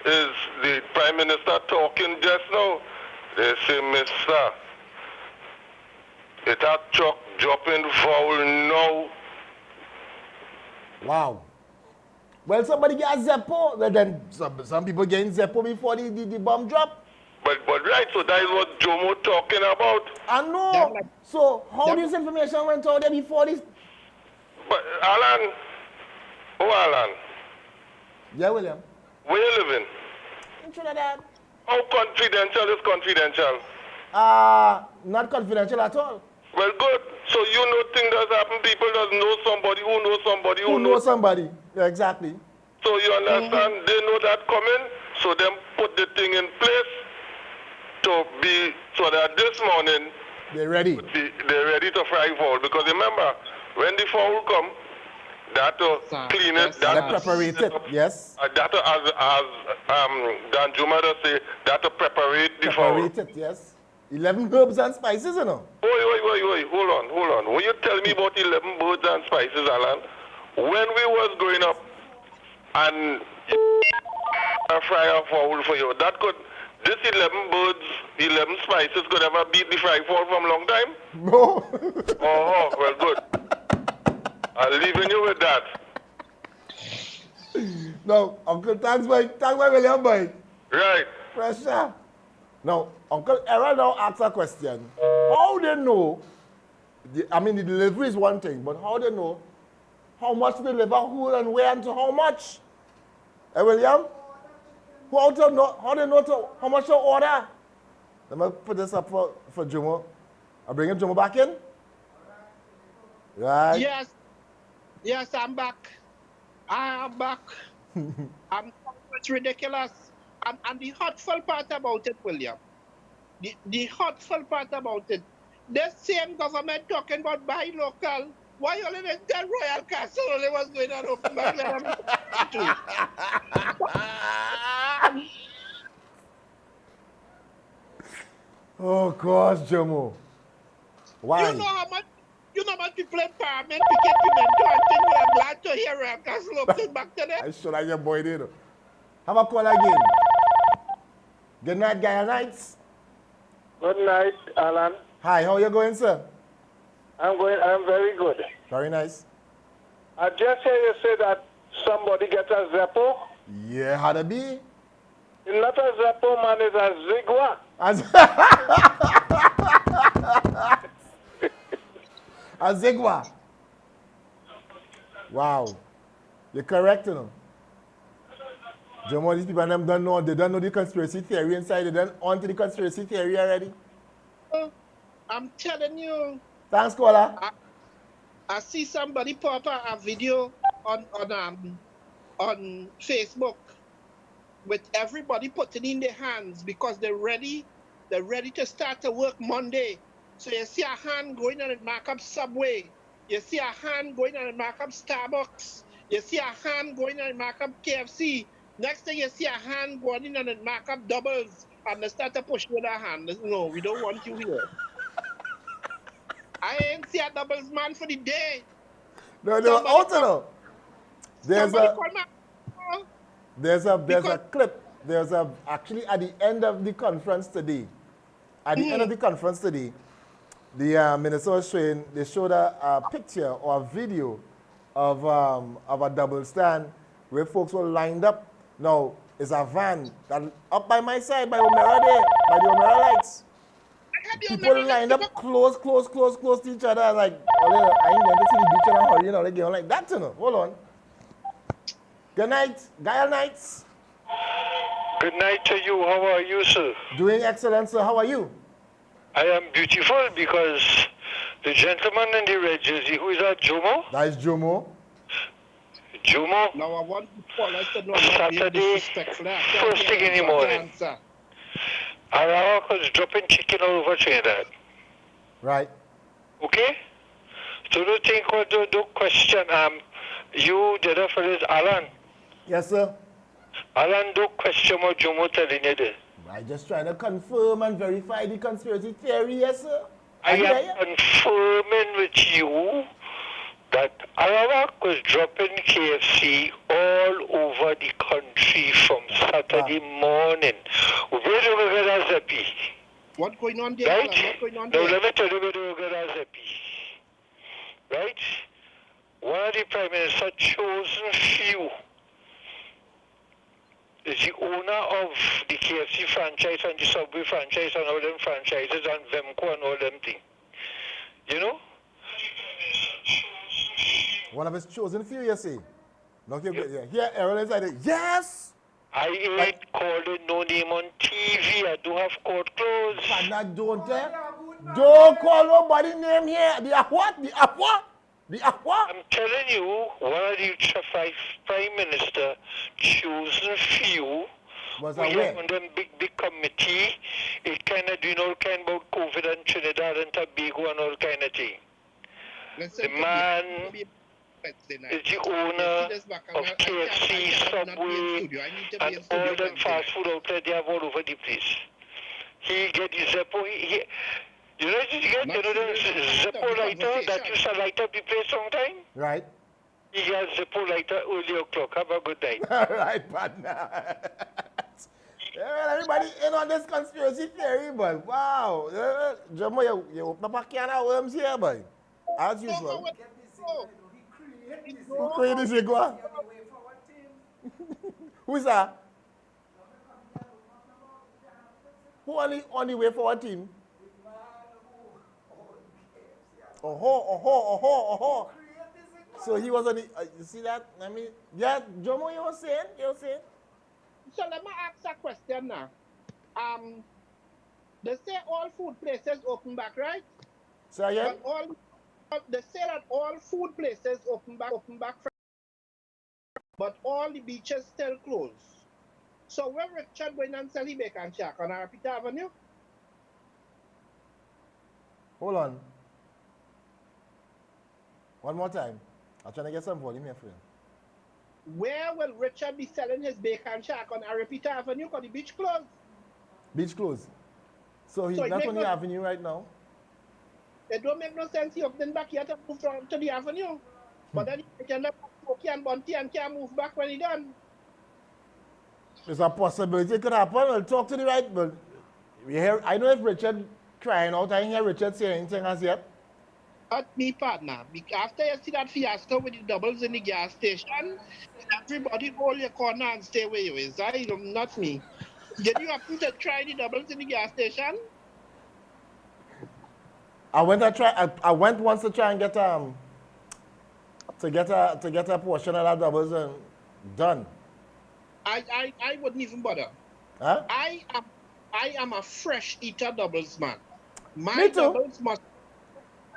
Is the Prime Minister talking just now? They say, Mister, it had truck dropping foul now. Wow. Well, somebody get Zeppo. Well, then some people getting Zeppo before the bomb drop. But right, so that is what Jomo talking about. I know. So how this information went out there before this? But Alan, Alan, Yeah, William. where you living? In Trinidad. How confidential is confidential? Not confidential at all. Well, good. So you know things that happen. People that know somebody who knows somebody Who knows somebody? Yeah, exactly. So you understand? They know that coming. So them put the thing in place to be so that this morning They're ready. they're ready to fry fowl. Because remember, when the fowl come, that to clean it, They that preparate it. Yes. that to, as Dan Juma does say, that to preparate the fowl. Preparate it. Yes. 11 herbs and spices, you know. Wait, hold on. When you tell me about 11 birds and spices, Alan, when we was growing up and a fryer fowl for you, that could, this 11 birds, 11 spices could ever beat the fry fowl from long time? No. Oh, well, good. I'm leaving you with that. No, Uncle, thanks, William, boy. Right. Pressure. Now, Uncle Errol now asks a question. How they know, the delivery is one thing, but how they know how much to deliver, who and where and to how much? William? How they know how much to order? Let me put this up for Jomo. I bring Jomo back in? Right. Yes, I'm back. I am back. It's ridiculous. And the hurtful part about it, William, the hurtful part about it, the same government talking about buy local. Why only they tell Royal Castle only what's going on open back there? Oh, gosh, Jomo. Why? You know how much people in Parliament became pimento and things. I'm glad to hear Royal Castle open back to them. I should have your boy there. Have a call again. Good night, Gayelle Nights. Good night, Alan. Hi, how you going, sir? I'm very good. Very nice. I just hear you say that somebody get a Zeppo. Yeah, how to be? It's not a Zeppo, man, it's a Zigua. A Zigwa. Wow. You're correct, you know. Jomo, these people them don't know the conspiracy theory inside. They don't onto the conspiracy theory already. I'm telling you. Thanks, caller. I see somebody pop a video on Facebook with everybody putting in their hands because they're ready to start to work Monday. So you see a hand going on and mark up Subway. You see a hand going on and mark up Starbucks. You see a hand going on and mark up KFC. Next thing you see a hand going in and mark up Doubles and they start to push with their hand. No, we don't want you here. I ain't see a doubles man for the day. No, they were out, you know. There's Somebody a call me. there's a Because- clip. There's a actually at the end of the conference today. At the end of the conference today, the minister was showing. They showed a picture or a video of a double stand where folks were lined up. Now it's a van that up by my side by Omera there, by the Omera lights. People lined up close to each other. Like, oh, I ain't going to see the beach and I'm hurrying out again like that, you know. Hold on. Good night, Gayelle Nights. Good night to you. How are you, sir? Doing excellent, sir. How are you? I am beautiful because the gentleman in the red jersey, who is that, Jomo? That is Jomo. Jomo? Now I want to call. I said no, I'm not being Saturday, disrespectful. I can't first thing in the answer, I morning. can't answer. Arawak was dropping chicken all over Trinidad. Right. Okay? So don't think what don't question. You, the other fellow is Alan. Yes, sir. Alan, don't question what Jomo telling you there. I just trying to confirm and verify the conspiracy theory, yes, sir. I am confirming with you that Arawak was dropping KFC all over the country from Saturday morning. Where do we get our Zeppi? What going on there? Right? Alan? What going on Now there? let me tell you where do we get our Zeppi. Right? One of the Prime Minister's chosen few is the owner of the KFC franchise and the Subway franchise and all them franchises and Vemco and all them things. You know? One of his chosen few, you see. No, here, Errol is like, yes! I ain't calling no name on TV. I do have court clothes. Partner, don't call nobody name here. The Aqua? The Aqua? The Aqua? I'm telling you, one of the five Prime Minister chosen few. Was we aware. have on them big committee. It kind of doing all kind about COVID and Trinidad and Tobago and all kind of thing. The man is the owner of KFC, Subway, and all them fast food outlets they have all over the place. He get the Zeppo. You know what you get? You know the Zeppo lighter that used to light up the place sometime? Right. He has Zeppo lighter early o'clock. Have a good night. All right, partner. Yeah, everybody in on this conspiracy theory, but wow. Jomo, you open up a can of worms here, boy. As usual. Who created this, Igua? Who's that? Who on the way for what team? Oh. So he was on the, you see that? I mean, yeah, Jomo, you were saying? So let me ask a question now. They say all food places open back, right? So again? But they say that all food places open back, but all the beaches still closed. So where Richard going and sell his bacon shack on Arpita Avenue? Hold on. One more time. I'm trying to get some volume here for you. Where will Richard be selling his bacon shack on Arpita Avenue because the beach closed? Beach closed. So he's So it not make on the no- avenue right now. It don't make no sense he opening back here to move to the avenue. But then he can let Pokey and Bunty and can't move back when he done. There's a possibility it could happen. We'll talk to the right, but we hear, I know if Richard crying out, I didn't hear Richard say anything as yet. Not me, partner. After you see that fiasco with the doubles in the gas station, everybody hold your corner and stay where you is. Not me. Did you happen to try the doubles in the gas station? I went once to try and get to get a portion of that doubles and done. I wouldn't even bother. Huh? I am a fresh eater doubles man. My Me too. doubles must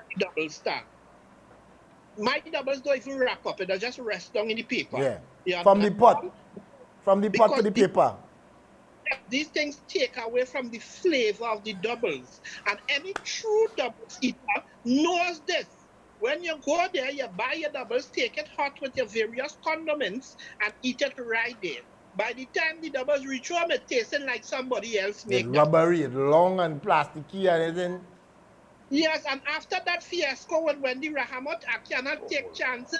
be double stand. My doubles don't even wrap up, they just rest down in the paper. Yeah. You From the understand? pot. From the pot to Because the paper. These things take away from the flavor of the doubles. And any true doubles eater knows this. When you go there, you buy your doubles, take it hot with your various condiments, and eat it right there. By the time the doubles reach home, it tasting like somebody else It's make that. rubbery, it's long and plasticky and everything. Yes, and after that fiasco with Wendy Rahamot, I cannot take chances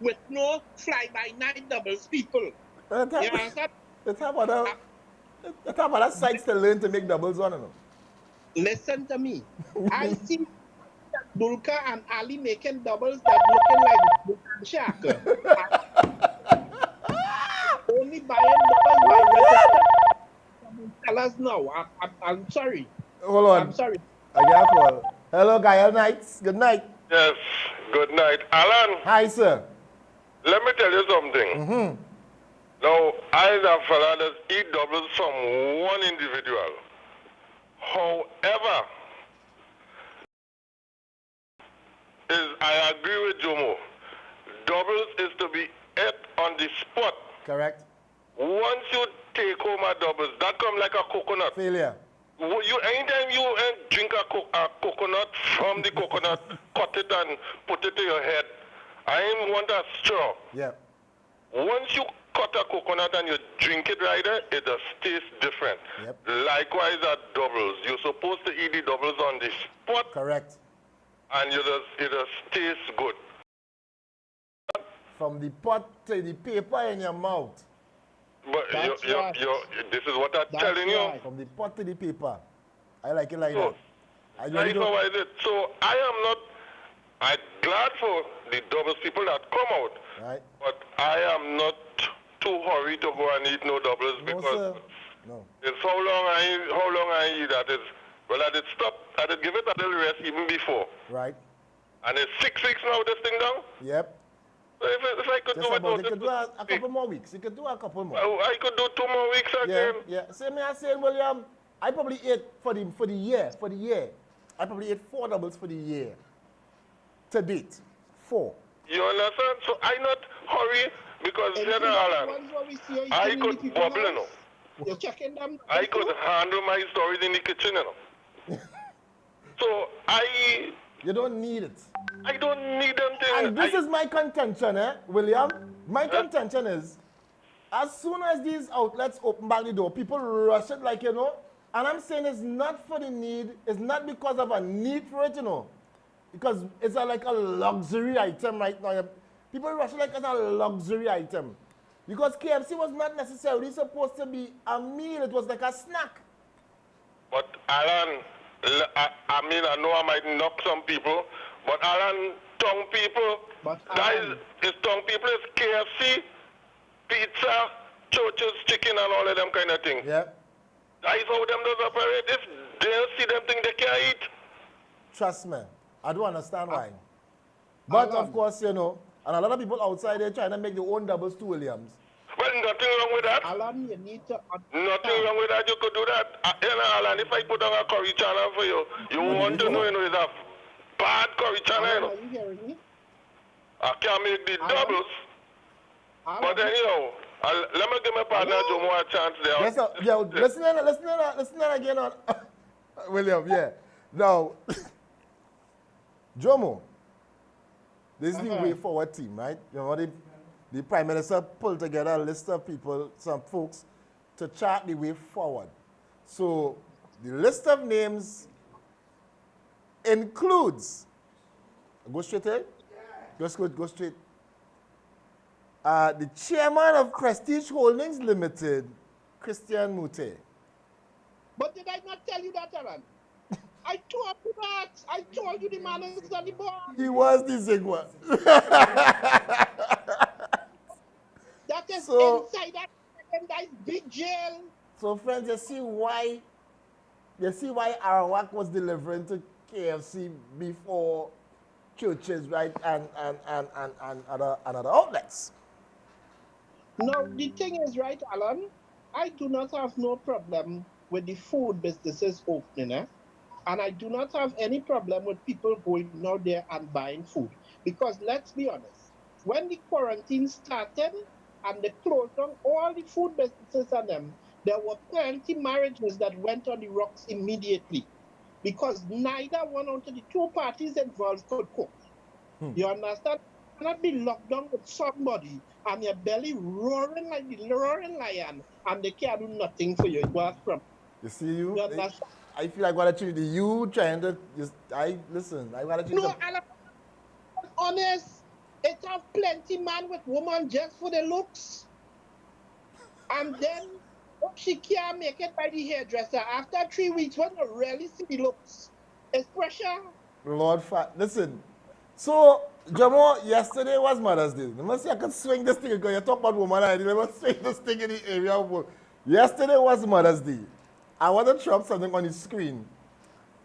with no fly-by-night doubles people. You understand? Let's have other sites to learn to make doubles on, you know. Listen to me. I see Dulka and Ali making doubles that looking like Dulka and Shaka. Only buying doubles by register. Tell us now. I'm sorry. Hold on. I'm sorry. I get a call. Hello, Gayelle Nights. Good night. Yes, good night. Alan. Hi, sir. Let me tell you something. Now, I as a fella that eat doubles from one individual. However, I agree with Jomo. Doubles is to be ate on the spot. Correct. Once you take home a doubles, that come like a coconut. Failure. Anytime you drink a coconut from the coconut, cut it and put it to your head. I ain't want a straw. Yeah. Once you cut a coconut and you drink it right there, it just tastes different. Yep. Likewise at doubles. You're supposed to eat the doubles on the spot. Correct. And it just tastes good. From the pot to the paper in your mouth. But this is what I'm telling you. From the pot to the paper. I like it like So, that. So I'm glad for the doubles people that come out. Right. But I am not too hurried to go and eat no doubles because it's how long I eat that is. Well, I did stop. I did give it a little rest even before. Right. And it's 6 weeks now, this thing down. Yep. So if I could Just do it, about, you could do a couple more weeks. You could do a couple more. I could do 2 more weeks again. Yeah. Same me I saying, William. I probably ate for the year. I probably ate 4 doubles for the year. To date. 4. You understand? So I not hurry because I could bubble, you know. You're checking them. I could handle my stories in the kitchen, you know. So you don't need it. I don't need them things. And this is my contention, William. My contention is, as soon as these outlets open back the door, people rush it like, you know. And I'm saying it's not for the need. It's not because of a need for it, you know. Because it's like a luxury item right now. People rush it like it's a luxury item. Because KFC was not necessarily supposed to be a meal. It was like a snack. But Alan, I mean, I know I might knock some people, but Alan, tongue people, tongue people is KFC, pizza, churches, chicken, and all of them kind of things. Yeah. That is how them does operate. If they see them thing they can't eat. Trust me, I do understand why. But of course, you know, and a lot of people outside there trying to make their own doubles too, Williams. Well, nothing wrong with that. Alan, you need to nothing wrong with that. You could do that. Alan, if I put on a curry channel for you, you want to know, you know, it's a bad curry channel, you know. Are you hearing me? I can't make the doubles. But anyhow, let me give my partner Jomo a chance there. Listen again on William, yeah. Now, Jomo, this is the way forward team, right? You know, the Prime Minister pulled together a list of people, some folks, to chart the way forward. So the list of names includes, go straight in? Go straight. The chairman of Prestige Holdings Limited, Christian Mute. But did I not tell you that, Alan? I told you that. I told you the man is on the board. He was the Zigwa. That is inside that big jail. So friends, you see why Arawak was delivering to KFC before churches, right, and other outlets. No, the thing is, right, Alan, I do not have no problem with the food businesses opening, and I do not have any problem with people going out there and buying food. Because let's be honest, when the quarantine started and they closed down all the food businesses and them, there were plenty marriages that went on the rocks immediately. Because neither one of the 2 parties involved could cook. You understand? cannot be locked down with somebody and your belly roaring like the roaring lion and they can't do nothing for you. It was from. You see you? You understand? I feel like I gotta treat you trying to listen, I gotta treat No, the I'm honest. It have plenty man with woman just for the looks. And then if she can't make it by the hairdresser after 3 weeks when you really see the looks. It's pressure. Lord listen. So Jamo, yesterday was Mother's Day. Let me see I can swing this thing because you talk about woman ID. Let me swing this thing in the area of work. Yesterday was Mother's Day. I want to throw up something on the screen.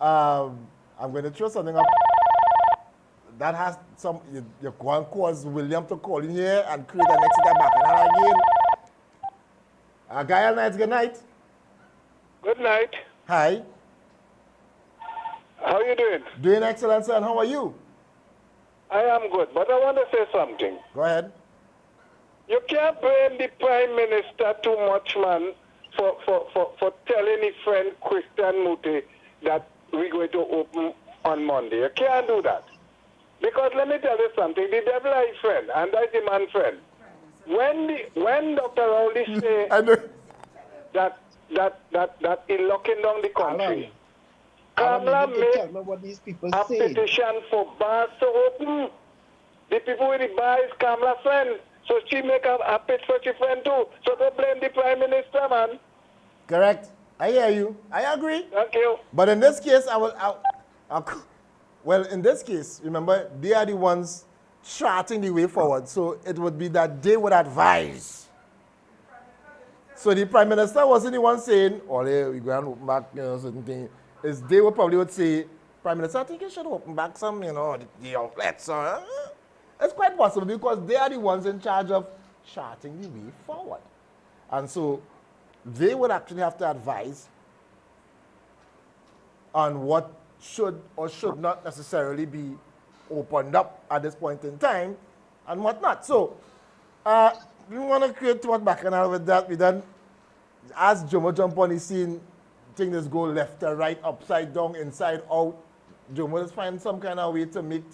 I'm going to throw something up that has some. You go and cause William to call in here and create an accident back and again. Gayelle Nights, good night. Good night. Hi. How you doing? Doing excellent, sir. And how are you? I am good, but I want to say something. Go ahead. You can't blame the Prime Minister too much, man, for telling his friend Christian Muti that we're going to open on Monday. You can't do that. Because let me tell you something, the devil is friend, and that's the man friend. When Dr. Rowley say that he's locking down the country, Kamala made a petition for bars to open. The people with the bar is Kamala's friend. So she make a pitch for her friend too. So don't blame the Prime Minister, man. Correct. I hear you. I agree. Thank you. But in this case, well, in this case, remember, they are the ones charting the way forward. So it would be that they would advise. So the Prime Minister wasn't the one saying, oh, we're going to open back, certain thing. They would probably say, Prime Minister, I think you should open back some, the outlets. It's quite possible because they are the ones in charge of charting the way forward. And so they would actually have to advise on what should or should not necessarily be opened up at this point in time and whatnot. So we want to create too much bacchanal with that. We done, as Jomo jump on the scene, things go left or right, upside down, inside out. Jomo just find some kind of way to make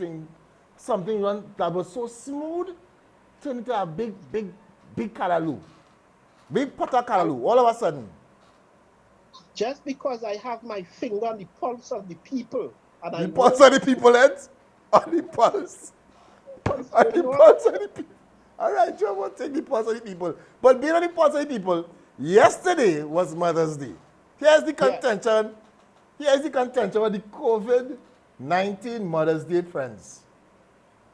something run that was so smooth, turn into a big callaloo. Big potter callaloo, all of a sudden. Just because I have my finger on the pulse of the people. And the pulse of the people, Ed? On the pulse. On the pulse of the people. All right, Joe, we'll take the pulse of the people. But being on the pulse of the people, yesterday was Mother's Day. Here's the contention. Yes. Here's the contention with the COVID-19 Mother's Day friends.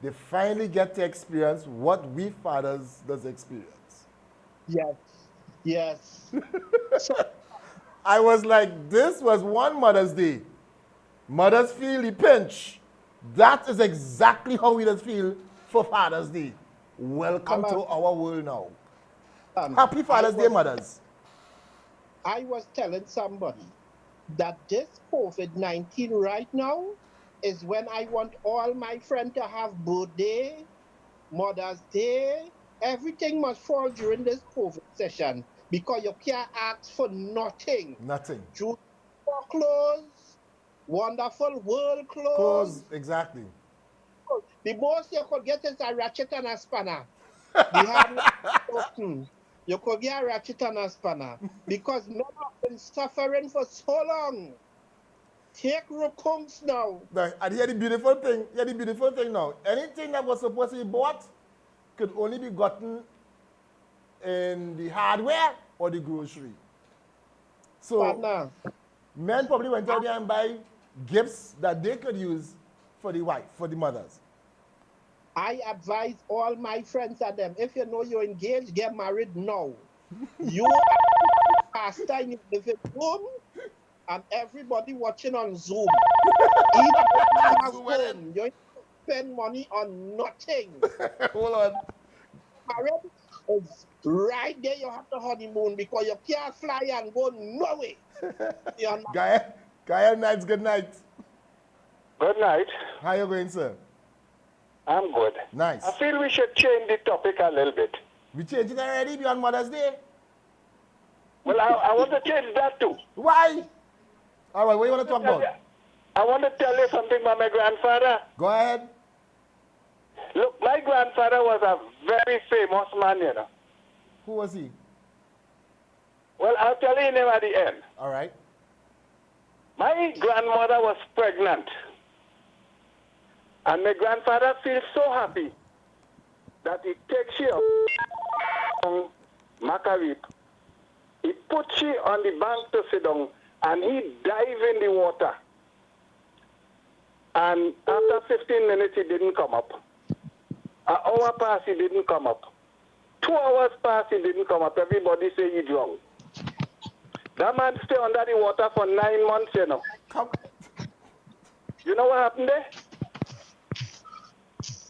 They finally get to experience what we fathers does experience. Yes. Yes. So, I was like, this was one Mother's Day. Mothers feel the pinch. That is exactly how we just feel for Father's Day. Welcome to our world now. Happy Father's Day, mothers. I was telling somebody that this COVID-19 right now is when I want all my friends to have birthday, Mother's Day. Everything must fall during this COVID session because you can't ask for nothing. Nothing. Junior clothes, wonderful world clothes. Clothes, exactly. The most you could get is a ratchet and a spanner. You could get a ratchet and a spanner because men have been suffering for so long. Take raccoons now. And here's the beautiful thing. Here's the beautiful thing now. Anything that was supposed to be bought could only be gotten in the hardware or the grocery. So men probably went out there and buy gifts that they could use for the wife, for the mothers. I advise all my friends and them, if you know you're engaged, get married now. You are pastor in your living room and everybody watching on Zoom. You spend money on nothing. Hold on. Married is right there you have the honeymoon because you can't fly and go nowhere. Gayelle Nights, good night. Good night. How you going, sir? I'm good. Nice. I feel we should change the topic a little bit. We changed it already beyond Mother's Day? Well, I want to change that too. Why? All right, what do you want to talk about? I want to tell you something about my grandfather. Go ahead. Look, my grandfather was a very famous man, you know. Who was he? Well, I'll tell you his name at the end. All right. My grandmother was pregnant. And my grandfather feels so happy that he takes she up on Macquarie. He put she on the bank to sit down and he dive in the water. And after 15 minutes, he didn't come up. An hour passed, he didn't come up. 2 hours passed, he didn't come up. Everybody say he drowned. That man stay under the water for 9 months, you know. You know what happened there?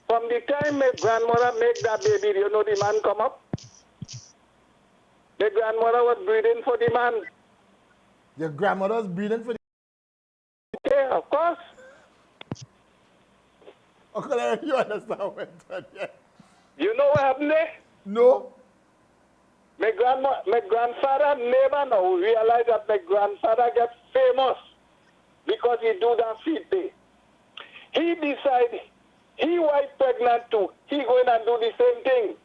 From the time my grandmother make that baby, you know the man come up? My grandmother was breathing for the man. Your grandmother was breathing for the... Yeah, of course. Uncle Larry, you understand what I'm yeah. You know what happened there? No. My grandfather never know realize that my grandfather gets famous because he do that feed day. He decide he wife pregnant too. He going and do the same thing.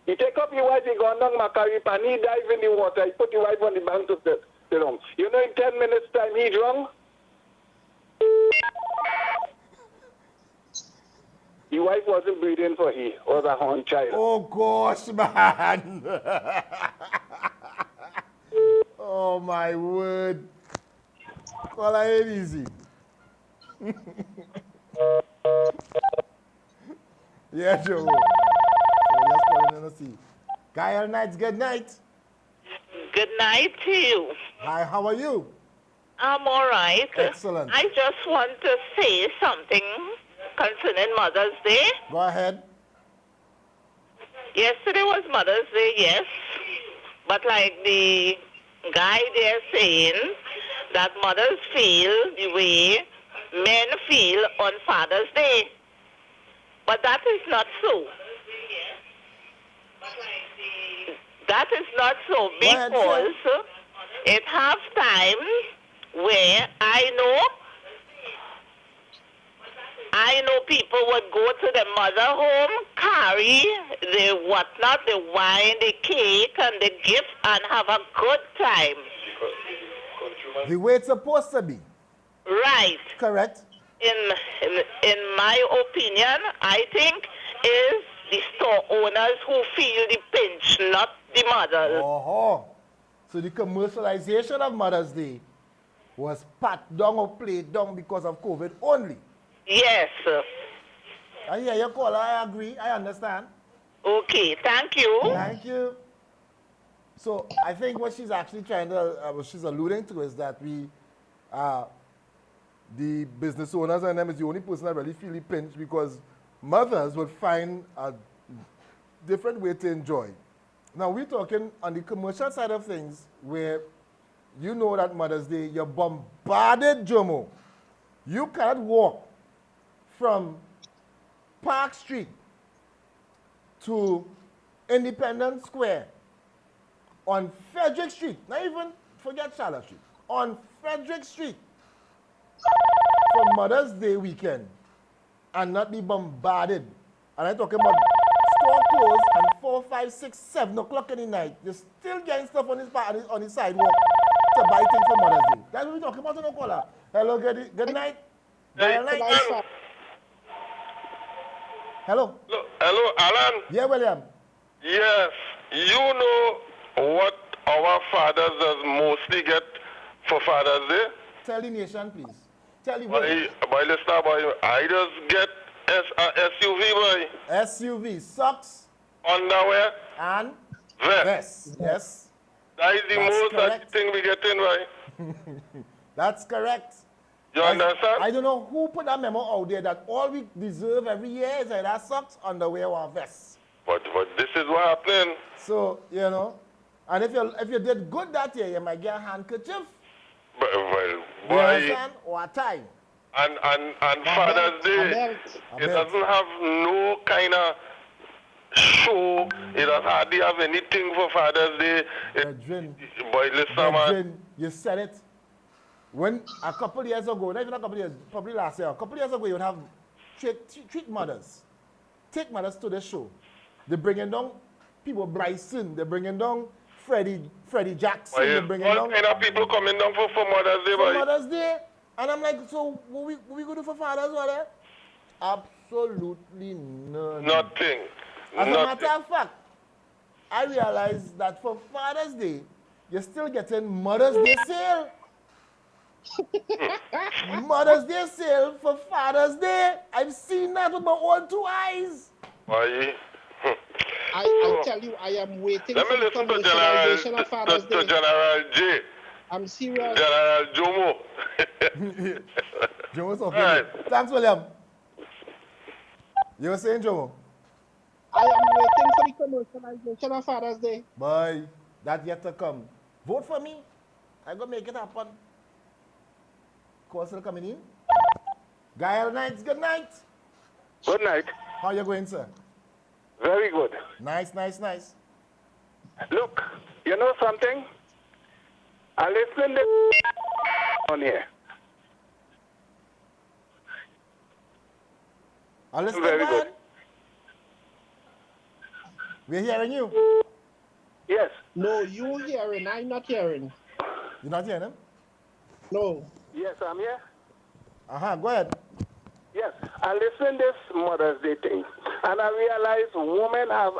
He take up his wife, he go down Macquarie and he dive in the water. He put the wife on the bank to sit down. You know in 10 minutes time he drowned? His wife wasn't breathing for he was a horn child. Oh gosh, man. Oh my word. Well, I ain't easy. Yeah, Joe. So let's put it in the sea. Gayelle Nights, good night. Good night to you. Hi, how are you? I'm all right. Excellent. I just want to say something concerning Mother's Day. Go ahead. Yesterday was Mother's Day, yes. But like the guy there saying that mothers feel the way men feel on Father's Day. But that is not so. That is not so because it has time where I know people would go to the mother home, carry the whatnot, the wine, the cake, and the gift, and have a good time. The way it's supposed to be. Right. Correct. In my opinion, I think is the store owners who feel the pinch, not the mothers. Oh, so the commercialization of Mother's Day was pat down or played down because of COVID only. Yes. I hear your caller. I agree. I understand. Okay. Thank you. Thank you. So I think what she's actually trying to, what she's alluding to is that we, the business owners and them is the only person that really feel the pinch because mothers would find a different way to enjoy. Now we're talking on the commercial side of things where you know that Mother's Day, you're bombarded, Jomo. You cannot walk from Park Street to Independence Square on Frederick Street, not even forget Charlotte Street, on Frederick Street for Mother's Day weekend and not be bombarded. And I'm talking about store closed and 4, 5, 6, 7 o'clock in the night. You're still getting stuff on the sidewalk to buy things for Mother's Day. That's what we're talking about, no caller. Hello, good night. Gayelle Night. Hello. Hello, Alan. Yeah, William. Yes, you know what our fathers does mostly get for Father's Day? Tell the nation, please. Tell the Boy, listener, boy, I just get SUV, boy. SUV, socks. Underwear. And? Vest. Yes. That is the most thing we get in, right? That's correct. You understand? I don't know who put that memo out there that all we deserve every year is either socks, underwear, or vest. But this is what happening. So, you know, and if you did good that year, you might get a handkerchief. But, well, you understand? Or a tie. And Father's Day, it doesn't have no kind of show. It doesn't hardly have anything for Father's Day. Boy, listen, man. You said it. When a couple years ago, not even a couple years, probably last year, a couple years ago, you would have treat mothers. Take mothers to the show. They're bringing down people, Bryson. They're bringing down Freddie Jackson. They're bringing all down kind of people coming down for Mother's Day, for boy. Mother's Day. And I'm like, so what we going to do for Father's Day? Absolutely none. Nothing. As a matter of fact, I realized that for Father's Day, you're still getting Mother's Day sale. Mother's Day sale for Father's Day. I've seen that with my own two eyes. Why? I tell you, I am waiting Let for me the listen to commercialization of Father's Day. General J. I'm serious. General Jomo. Jomo's okay. Right. Thanks, William. You were saying, Jomo? I am waiting for the commercialization of Father's Day. Boy, that yet to come. Vote for me. I'm going to make it happen. Call still coming in. Gayelle Nights, good night. Good night. How you going, sir? Very good. Nice. Look, you know something? I listen to on here. I listen. Very good. We're hearing you. Yes. No, you hearing. I'm not hearing. You're not hearing him? No. Yes, I'm here. Go ahead. Yes, I listened this Mother's Day thing, and I realized women have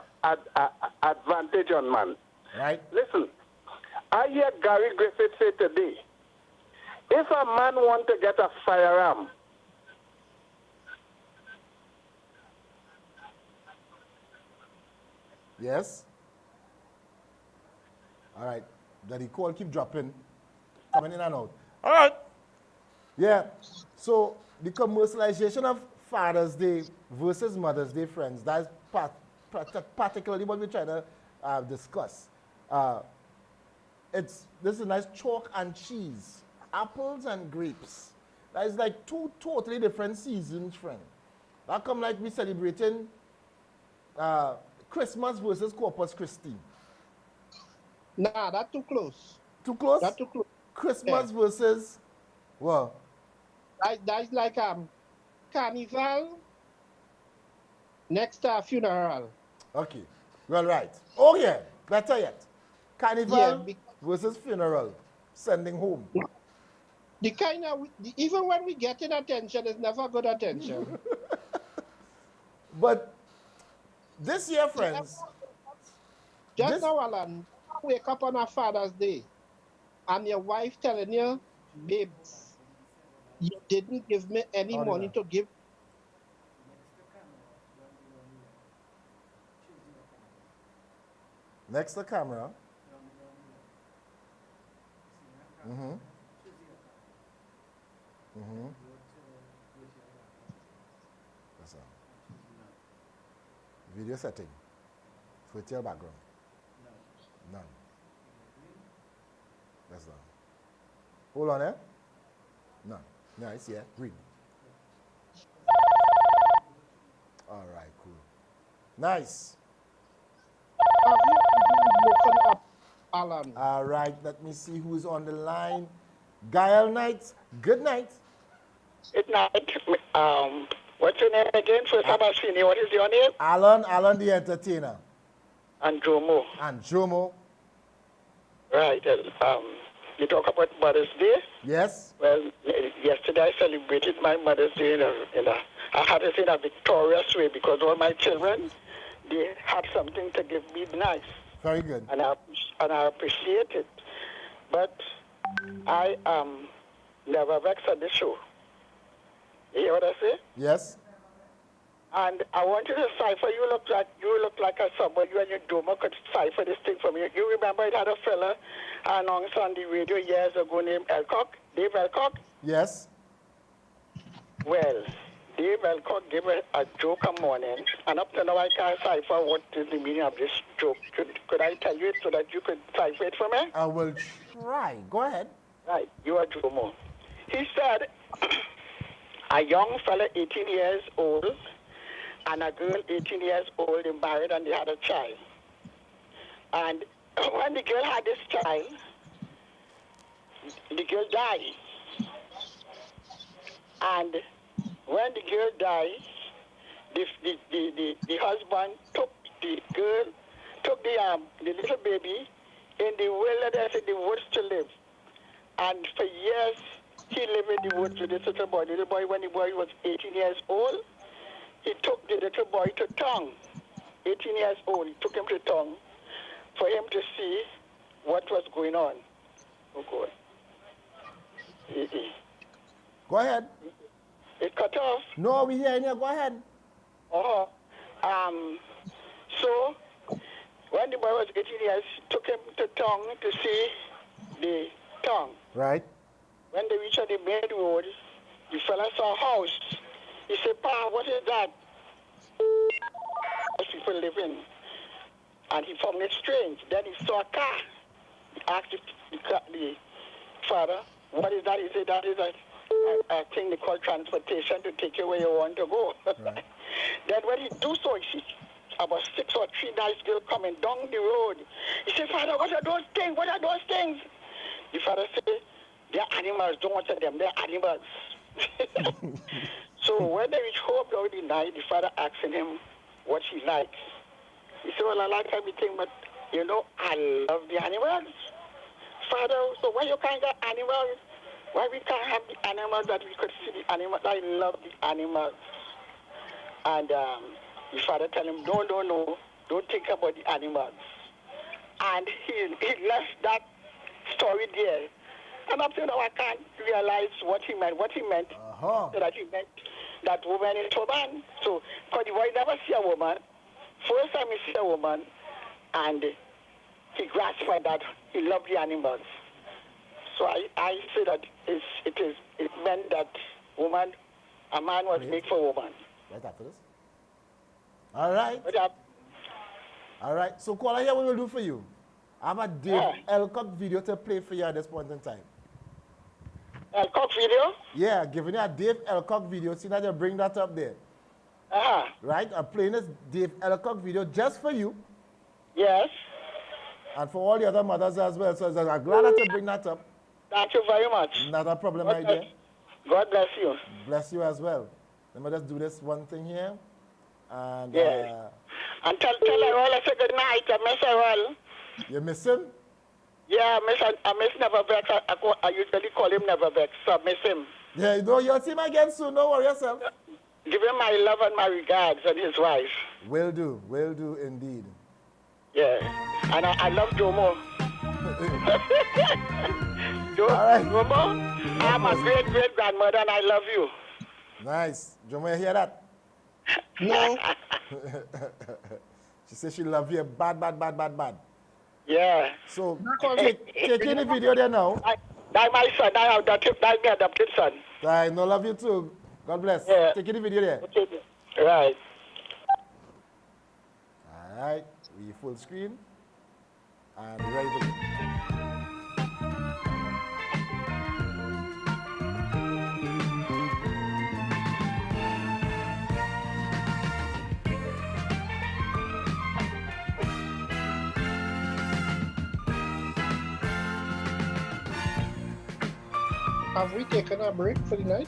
advantage on man. Right. Listen, I hear Gary Griffith say today, if a man want to get a firearm, Yes. All right. The call keep dropping, coming in and out. All right. Yeah. So the commercialization of Father's Day versus Mother's Day, friends, that's particularly what we're trying to discuss. This is a nice chalk and cheese, apples and grapes. That is like two totally different seasons, friend. That come like we celebrating Christmas versus Corpus Christi. Nah, that's too close. Too close? That's too close. Christmas versus, well. That's like carnival next funeral. Okay, well, right. Oh, yeah, better yet. Carnival versus funeral, sending home. The kind of, even when we get in attention, it's never good attention. But this year, friends. Just now, Alan, wake up on a Father's Day and your wife telling you, babes, you didn't give me any money to give. Next the camera. Mm-hmm. That's all. Video setting. Switch your background. None. That's all. Hold on, None. Nice, yeah. Green. All right, cool. Nice. Have you woken up, Alan? All right, let me see who's on the line. Gayelle Nights, good night. Good night. What's your name again? First time I've seen you. What is your name? Alan the entertainer. And Jomo. And Jomo. Right. You talk about Mother's Day? Yes. Well, yesterday I celebrated my Mother's Day I had it in a victorious way because all my children, they had something to give me nice. Very good. And I appreciate it. But I am never vexed at the show. You hear what I say? Yes. And I want you to cipher. You look like a somebody. You and your Doma could cipher this thing for me. You remember it had a fella announced on the radio years ago named Dave Elcock? Yes. Well, Dave Elcock gave a joke a morning, and up to now I can't cipher what is the meaning of this joke. Could I tell you it so that you could cipher it for me? I will try. Go ahead. Right, you are Jomo. He said, a young fella 18 years old and a girl 18 years old, they married and they had a child. And when the girl had this child, the girl died. And when the girl died, the husband took the girl, took the little baby in the wilderness, in the woods to live. And for years, he lived in the woods with this little boy. The little boy, when the boy was 18 years old, he took the little boy to town. 18 years old, he took him to town for him to see what was going on. Oh, God. Go ahead. It cut off. No, we hearing you. Go ahead. Oh, so when the boy was 18 years, he took him to town to see the town. Right. When they reached the main road, the fella saw a house. He said, "Pa, what is that?" People living. And he found it strange. Then he saw a car. He asked the father, "What is that?" He said, "That is a thing they call transportation to take you where you want to go." Right. Then when he do so, he sees about 6 or 3 nice girls coming down the road. He said, "Father, what are those things? What are those things?" The father said, "They're animals. Don't answer them. They're animals." So when they reached home during the night, the father asking him what he likes. He said, "Well, I like everything, but, I love the animals. Father, so why you can't get animals? Why we can't have the animals that we could see the animals? I love the animals." And the father tell him, no, don't think about the animals. And he left that story there. And up to now, I can't realize what he meant. What he meant, so that he meant that woman is a man. So, because the boy never see a woman. First time he see a woman, and he grasped by that. He loved the animals. So I say that it meant that a man was made for a woman. Right after this. All right. All right. So, caller, here what we'll do for you. I have a Dave Elcock video to play for you at this point in time. Elcock video? Yeah, giving you a Dave Elcock video. See that you bring that up there. Right? I'm playing this Dave Elcock video just for you. Yes. And for all the other mothers as well. So I'm glad that you bring that up. Thank you very much. Not a problem, my dear. God bless you. Bless you as well. Let me just do this one thing here. And and tell Errol I say good night. I miss Errol. You miss him? Yeah, I miss Nevervex. I usually call him Nevervex, so I miss him. Yeah, you'll see him again soon. Don't worry yourself. Give him my love and my regards and his wife. Will do indeed. Yeah, and I love Jomo. Jomo, I'm a great grandmother and I love you. Nice. Jomo, you hear that? No. She says she love you bad. Yeah. So, take in the video there now. That's my son. That's my adopted son. I no love you too. God bless. Yeah. Take in the video there. Right. All right. We full screen. And ready to go. Have we taken a break for the night?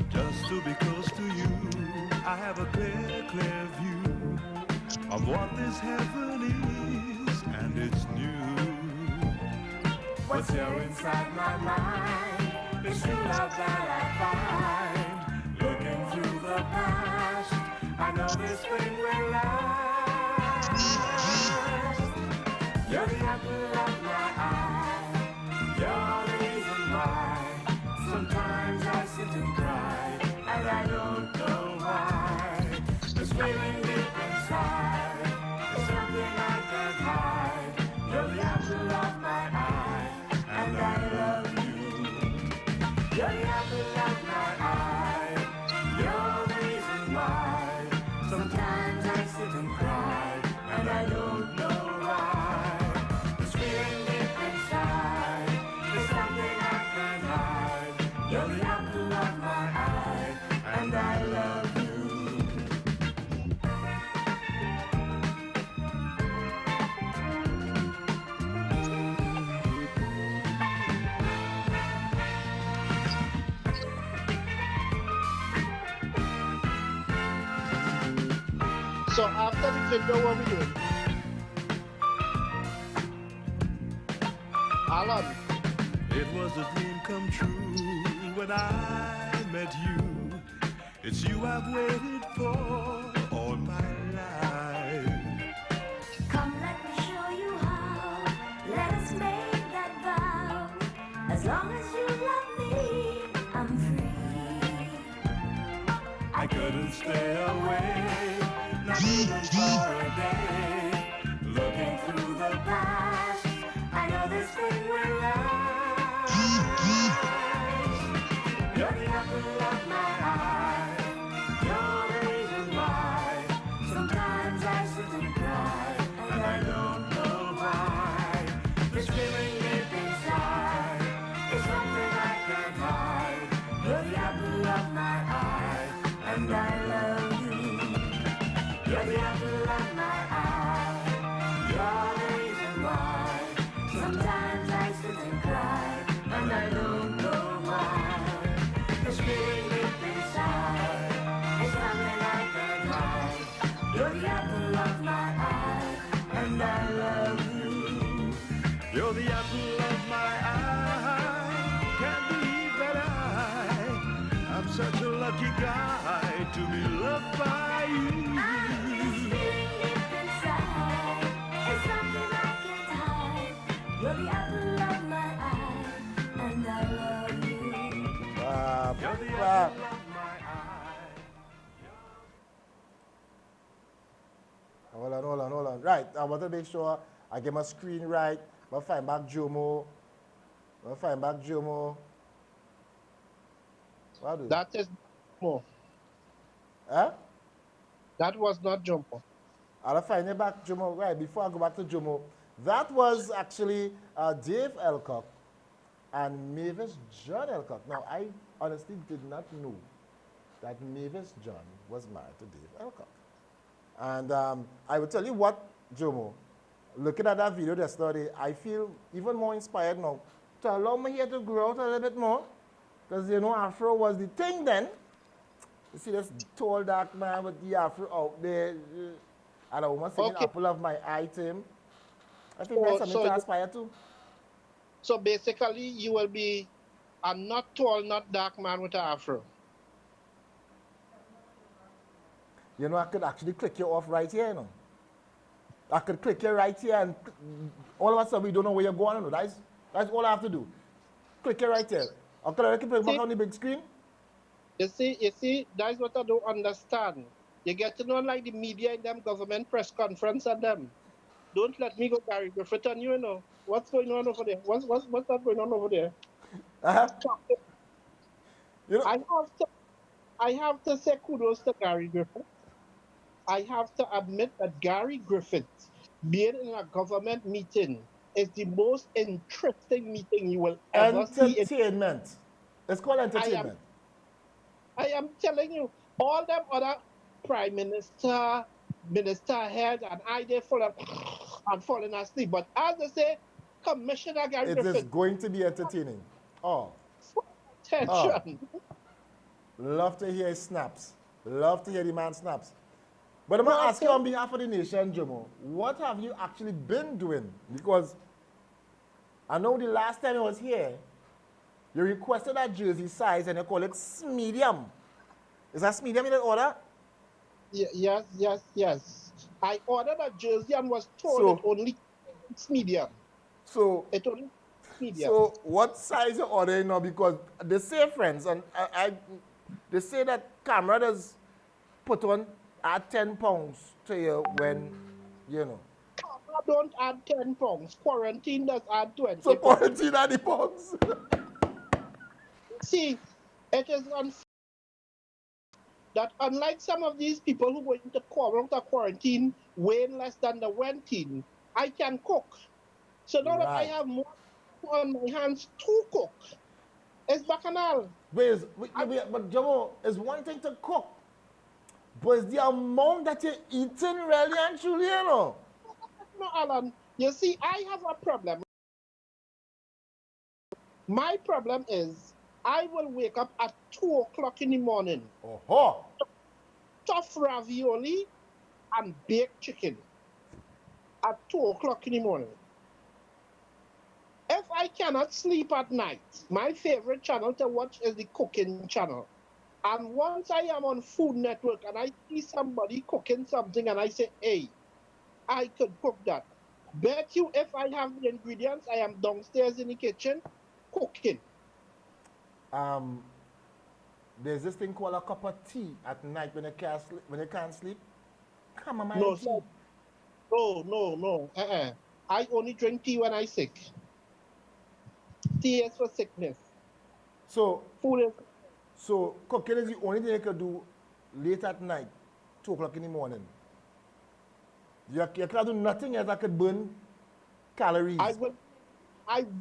Just to be close to you, I have a clear view of what this heaven is, and it's new. What's here inside my mind is true love that I find. Looking through the past, I know this spring will last. You're the apple of my eye. You're the reason why. Sometimes I sit and cry, and I don't know why. This feeling deep inside is something I can't hide. You're the apple of my eye, and I love you. You're the apple of my eye. You're the reason why. Sometimes I sit and cry, and I don't know why. This feeling deep inside is something I can't hide. You're the apple of my eye, and I love you. So after the video, what we doing? Alan. It was a dream come true when I met you. It's you I've waited for all my life. Come, let me show you how. Let us make that vow. As long as you love me, I'm free. I couldn't stay away, not even for a day. Looking through the past, I know this thing will last. You're the apple of my eye. You're the reason why. Sometimes I sit and cry, and I don't know why. This feeling deep inside is something I can't hide. You're the apple of my eye, and I love you. You're the apple of my eye. You're the reason why. Sometimes I sit and cry, and I don't know why. This feeling deep inside is something I can't hide. You're the apple of my eye, and I love you. You're the apple of my eye. Can't believe that I'm such a lucky guy to be loved by you. This feeling deep inside is something I can't hide. You're the apple of my eye, and I love you. Hold on. Right, I want to make sure I get my screen right. I'll find back Jomo. That is more. Huh? That was not Jumpo. I'll find it back, Jomo. Right, before I go back to Jomo, that was actually Dave Elcock and Mavis John Elcock. Now, I honestly did not know that Mavis John was married to Dave Elcock. And I will tell you what, Jomo, looking at that video yesterday, I feel even more inspired now to allow my hair to grow out a little bit more. Because, you know, Afro was the thing then. You see this tall, dark man with the Afro out there. And a woman singing apple of my eye to him. I think that's something to aspire to. So basically, you will be a not tall, not dark man with an Afro. You know, I could actually click you off right here, you know. I could click you right here and all of a sudden we don't know where you're going. You know. That's all I have to do. Click you right here. Or can I keep it back on the big screen? You see, that's what I don't understand. You get to know like the media in them government press conference and them. Don't let me go Gary Griffith on you, you know. What's going on over there? What's that going on over there? You know, I have to say kudos to Gary Griffith. I have to admit that Gary Griffith being in a government meeting is the most interesting meeting you will ever see. Entertainment. It's called entertainment. I am telling you, all them other prime minister, minister heads, and they falling asleep. But as I say, Commissioner Gary Griffith. It is going to be entertaining. Oh. Attention. Oh. Love to hear his snaps. Love to hear the man snaps. But I'm going to ask you on behalf of the nation, Jomo, what have you actually been doing? Because I know the last time I was here, you requested a jersey size and you call it medium. Is that medium in that order? Yes. I ordered a jersey and was told it only medium. So it only medium. So what size you ordering now? Because they say, friends, and they say that camera does put on add 10 pounds to you when, you know. Camera don't add 10 pounds. Quarantine does add 20 So quarantine add the pounds. See, it is unfair that unlike some of these people who go into quarantine weighing less than the 20, I can cook. So now that I have more on my hands to cook, it's bacchanal. But Jomo, it's one thing to cook, but it's the amount that you're eating really and truly, you know. No, Alan, you see, I have a problem. My problem is I will wake up at 2 o'clock in the morning. Oh. Tough ravioli and baked chicken at 2 o'clock in the morning. If I cannot sleep at night, my favorite channel to watch is the cooking channel. And once I am on Food Network and I see somebody cooking something and I say, hey, I could cook that. Bet you if I have the ingredients, I am downstairs in the kitchen cooking. There's this thing called a cup of tea at night when you can't sleep. When you can't sleep, chamomile No, tea. sir. No. I only drink tea when I'm sick. Tea is for sickness. So Food is. So cooking is the only thing you can do late at night, 2 o'clock in the morning. You can't do nothing else that could burn calories. I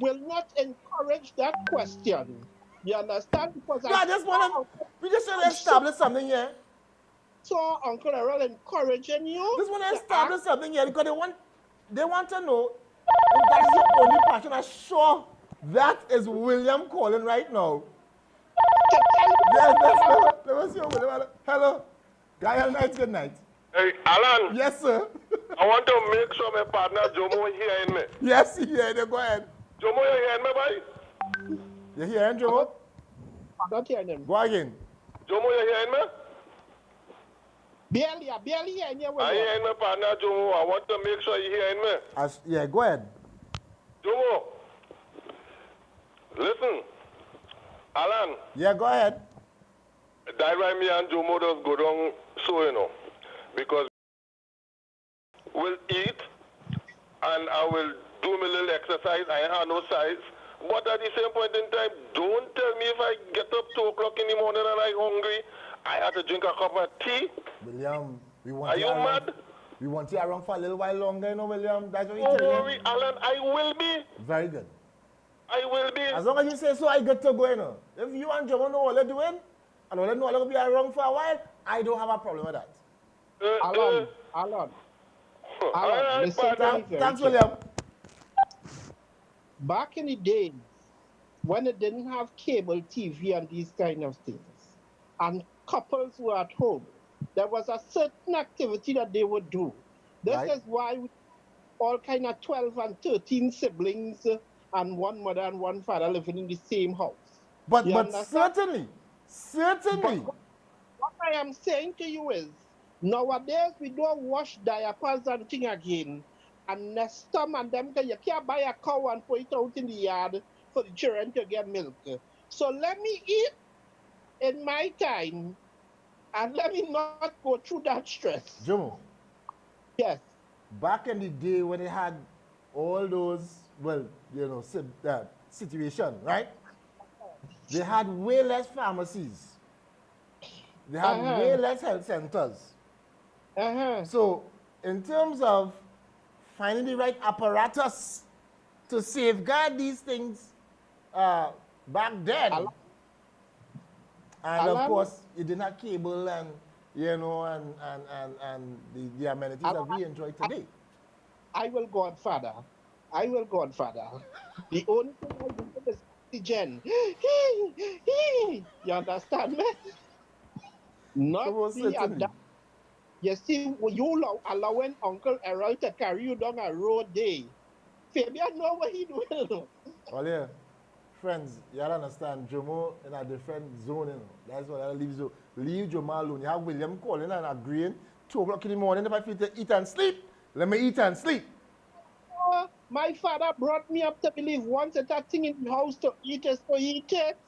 will not encourage that question. You understand? Because no, I just want to. We just want to establish something here. So Uncle Errol encouraging you. Just want to establish something here because they want to know if that's your only passion. I'm sure that is William calling right now. Let me see. Hello. Gayelle, night, good night. Hey, Alan. Yes, sir. I want to make sure my partner Jomo hearing me. Yes, he hearing you. Go ahead. Jomo, you hearing me, boy? You hearing, Jomo? I'm not hearing him. Go again. Jomo, you hearing me? Barely hearing you. I hearing my partner Jomo. I want to make sure you hearing me. Yeah, go ahead. Jomo, listen. Alan. Yeah, go ahead. That's why me and Jomo just go down so, you know. Because we'll eat and I will do my little exercise. I have no size. But at the same point in time, don't tell me if I get up 2 o'clock in the morning and I'm hungry, I have to drink a cup of tea. William, we want Are you mad? We want you around for a little while longer, you know, William. That's what Don't you're telling worry, Alan, I will be. Very good. I will be. As long as you say so, I get to go, you know. If you and Jomo know what they're doing, and all they know they'll be around for a while, I don't have a problem with that. Alan, listen to me very Thanks, carefully. William. Back in the days, when they didn't have cable TV and these kind of things, and couples were at home, there was a certain activity that they would do. This is why we all kind of 12 and 13 siblings and one mother and one father living in the same house. But certainly. But what I am saying to you is, nowadays we don't wash diapers and thing again. And Nestum and them, you can't buy a cow and put it out in the yard for the children to get milk. So let me eat in my time and let me not go through that stress. Jomo. Yes. Back in the day when they had all those, well, you know, situation, right? They had way less pharmacies. They had way less health centers. So, in terms of finding the right apparatus to safeguard these things back then, and of course, you didn't have cable and, you know, and the amenities that we enjoy today. I will go on further. The only thing I do is oxygen. You understand me? Not the other. You see, you allowing Uncle Errol to carry you down a road day. Fabian know what he doing. Well, yeah. Friends, you gotta understand, Jomo in a different zone, you know. That's why I leave Jomo alone. You have William calling and agreeing, 2 o'clock in the morning, if I feel to eat and sleep, let me eat and sleep. My father brought me up to believe once that thing in the house to eat is to eat it.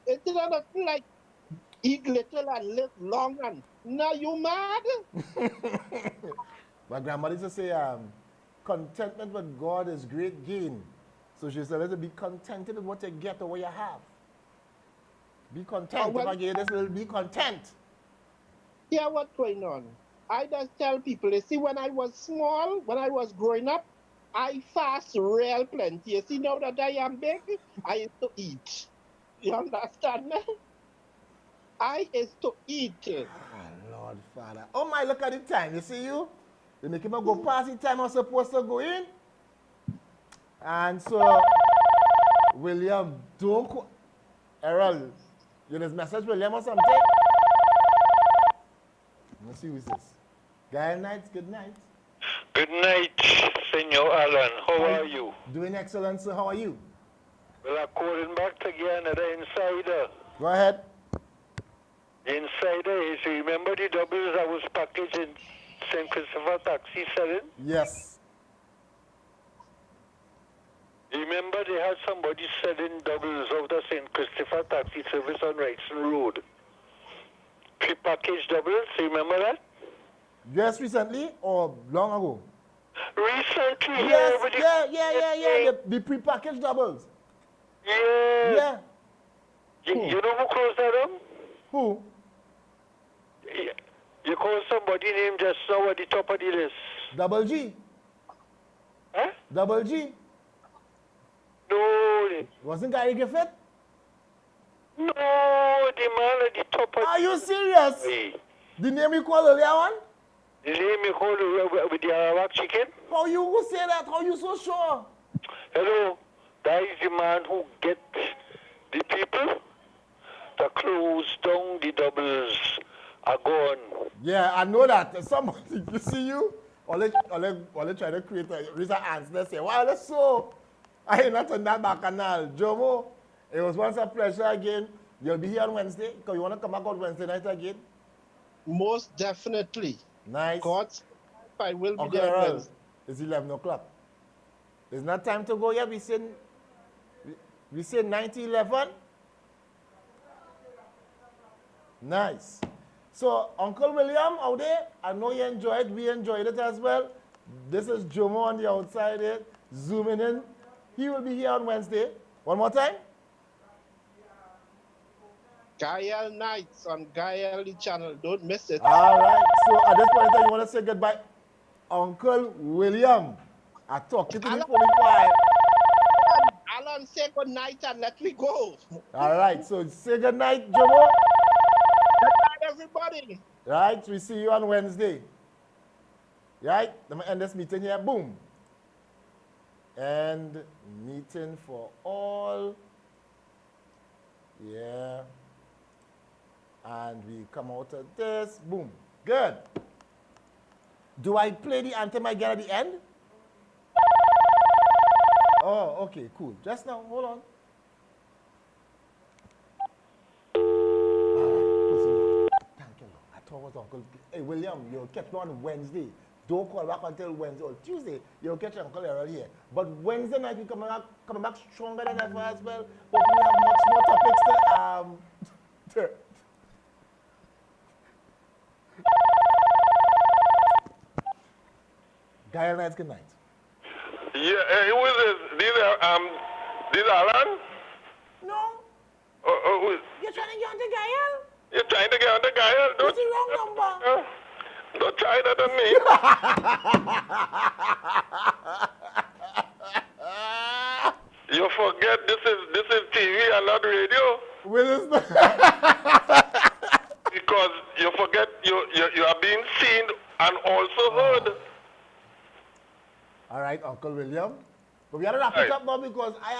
It doesn't feel like eat little and live long and now you mad? My grandmother used to say, contentment with God is great gain. So she said, let's be contented with what you get or what you have. Be content. If I give you this little, be content. Yeah, what's going on? I just tell people, you see, when I was small, when I was growing up, I fast real plenty. You see, now that I am big, I used to eat. You understand me? I used to eat. Lord Father. Oh my, look at the time. You see you? They make him go past the time I'm supposed to go in. And so, William, don't... Errol, you know this message, William, or something? Let's see who is this. Gayelle Nights, good night. Good night, Senor Alan. How are you? Doing excellent, sir. How are you? Well, I'm calling back again at the insider. Go ahead. The insider is, remember the doubles that was packaged in St. Christopher Taxi selling? Yes. Remember they had somebody selling doubles out of St. Christopher Taxi Service on Wrightson Road. Pre-packaged doubles, remember that? Just recently or long ago? Recently, Yes, yeah. The pre-packaged doubles. Yeah. Yeah. You know who closed that down? Who? You call somebody named just now at the top of the list. Double G. Huh? Double G. No. Wasn't Gary Griffith? No, the man at the top of Are you serious? Hey. The name you called earlier on? The name you called with the Arawak chicken? How you who say that? How you so sure? Hello, that is the man who get the people to close down the doubles are gone. Yeah, I know that. Somebody, you see you? All they try to create a reason answer. They say, wow, that's so. I ain't not on that back canal. Jomo, it was once a pleasure again. You'll be here on Wednesday. Because you want to come back on Wednesday night again? Most definitely. Nice. God's I will be Uncle there Errol, Wednesday. it's 11 o'clock. It's not time to go yet. We say 90-11. Nice. So, Uncle William out there, I know you enjoyed. We enjoyed it as well. This is Jomo on the outside here, zooming in. He will be here on Wednesday. One more time. Gayelle Nights on Gayelle channel. Don't miss it. All right. So, at this point in time, you want to say goodbye. Uncle William, I talked to you before. Alan, say good night and let me go. All right. So, say good night, Jomo. Good night, everybody. Right, we see you on Wednesday. Right, let me end this meeting here. Boom. End meeting for all. Yeah. And we come out of this. Boom. Good. Do I play the anthem again at the end? Oh, okay, cool. Just now, hold on. Uncle, hey William, you'll catch me on Wednesday. Don't call back until Wednesday or Tuesday. You'll catch Uncle Errol here. But Wednesday night we coming back stronger than ever as well. Hopefully we have much more topics to Gayelle Nights, good night. Yeah, who is this? This Alan? No. You're trying to get onto Gayelle? You're trying to get on the guy? That's the wrong number. Don't try that on me. You forget this is TV and not radio. Because you forget you are being seen and also heard. All right, Uncle William. But we have to wrap it up now because I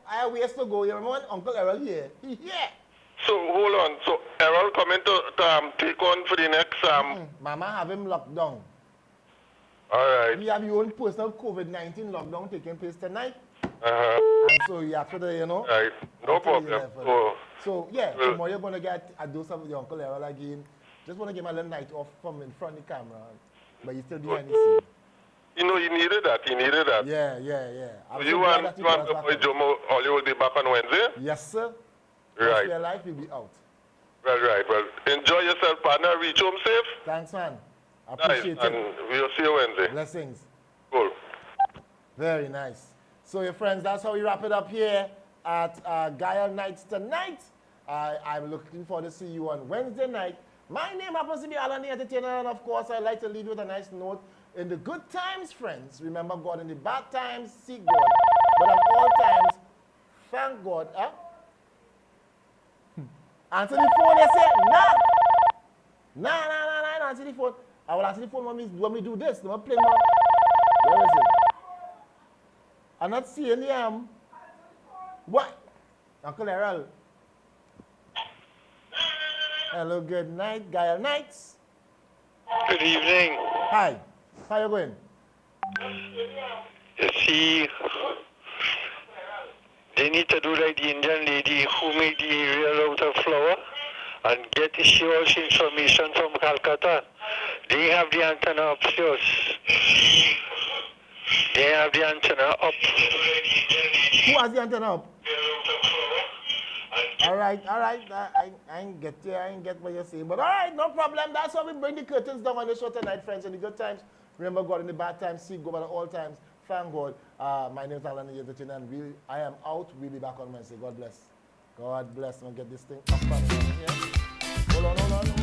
had ways to go. You remember when Uncle Errol here? He here. So hold on. So Errol coming to take on for the next Mama have him locked down. All right. We have your own personal COVID-19 lockdown taking place tonight. And so you have to, Right. No problem. So yeah, tomorrow you're gonna get a dose of the Uncle Errol again. Just wanna give him a little night off from in front of the camera. But you still do anything. You know, you needed that. Yeah. So you want the boy Jomo, or you will be back on Wednesday? Yes, sir. Right. Your life will be out. Right. Well, enjoy yourself, partner. Reach home safe. Thanks, man. I appreciate it. And we'll see you Wednesday. Blessings. Cool. Very nice. So, your friends, that's how we wrap it up here at Gayelle Nights tonight. I'm looking forward to see you on Wednesday night. My name happens to be Alan the Entertainer, and of course, I'd like to leave you with a nice note. In the good times, friends, remember God. In the bad times, seek God. But at all times, thank God. Answer the phone, they say, nah, answer the phone. I will answer the phone when we do this. Don't play more. Where is it? I'm not seeing the what? Uncle Errol. Hello, good night, Gayelle Nights. Good evening. Hi. How you going? You see, they need to do like the Indian lady who made the aerial out of flour and get the all information from Calcutta. They have the antenna upstairs. They have the antenna up. Who has the antenna up? All right. I ain't get you. I ain't get what you're saying. But all right, no problem. That's why we bring the curtains down on the show tonight, friends. In the good times, remember God. In the bad times, see God at all times. Thank God. My name is Alan, and I am out. We'll be back on Wednesday. God bless. God bless. I'm going to get this thing up and running here. Hold on.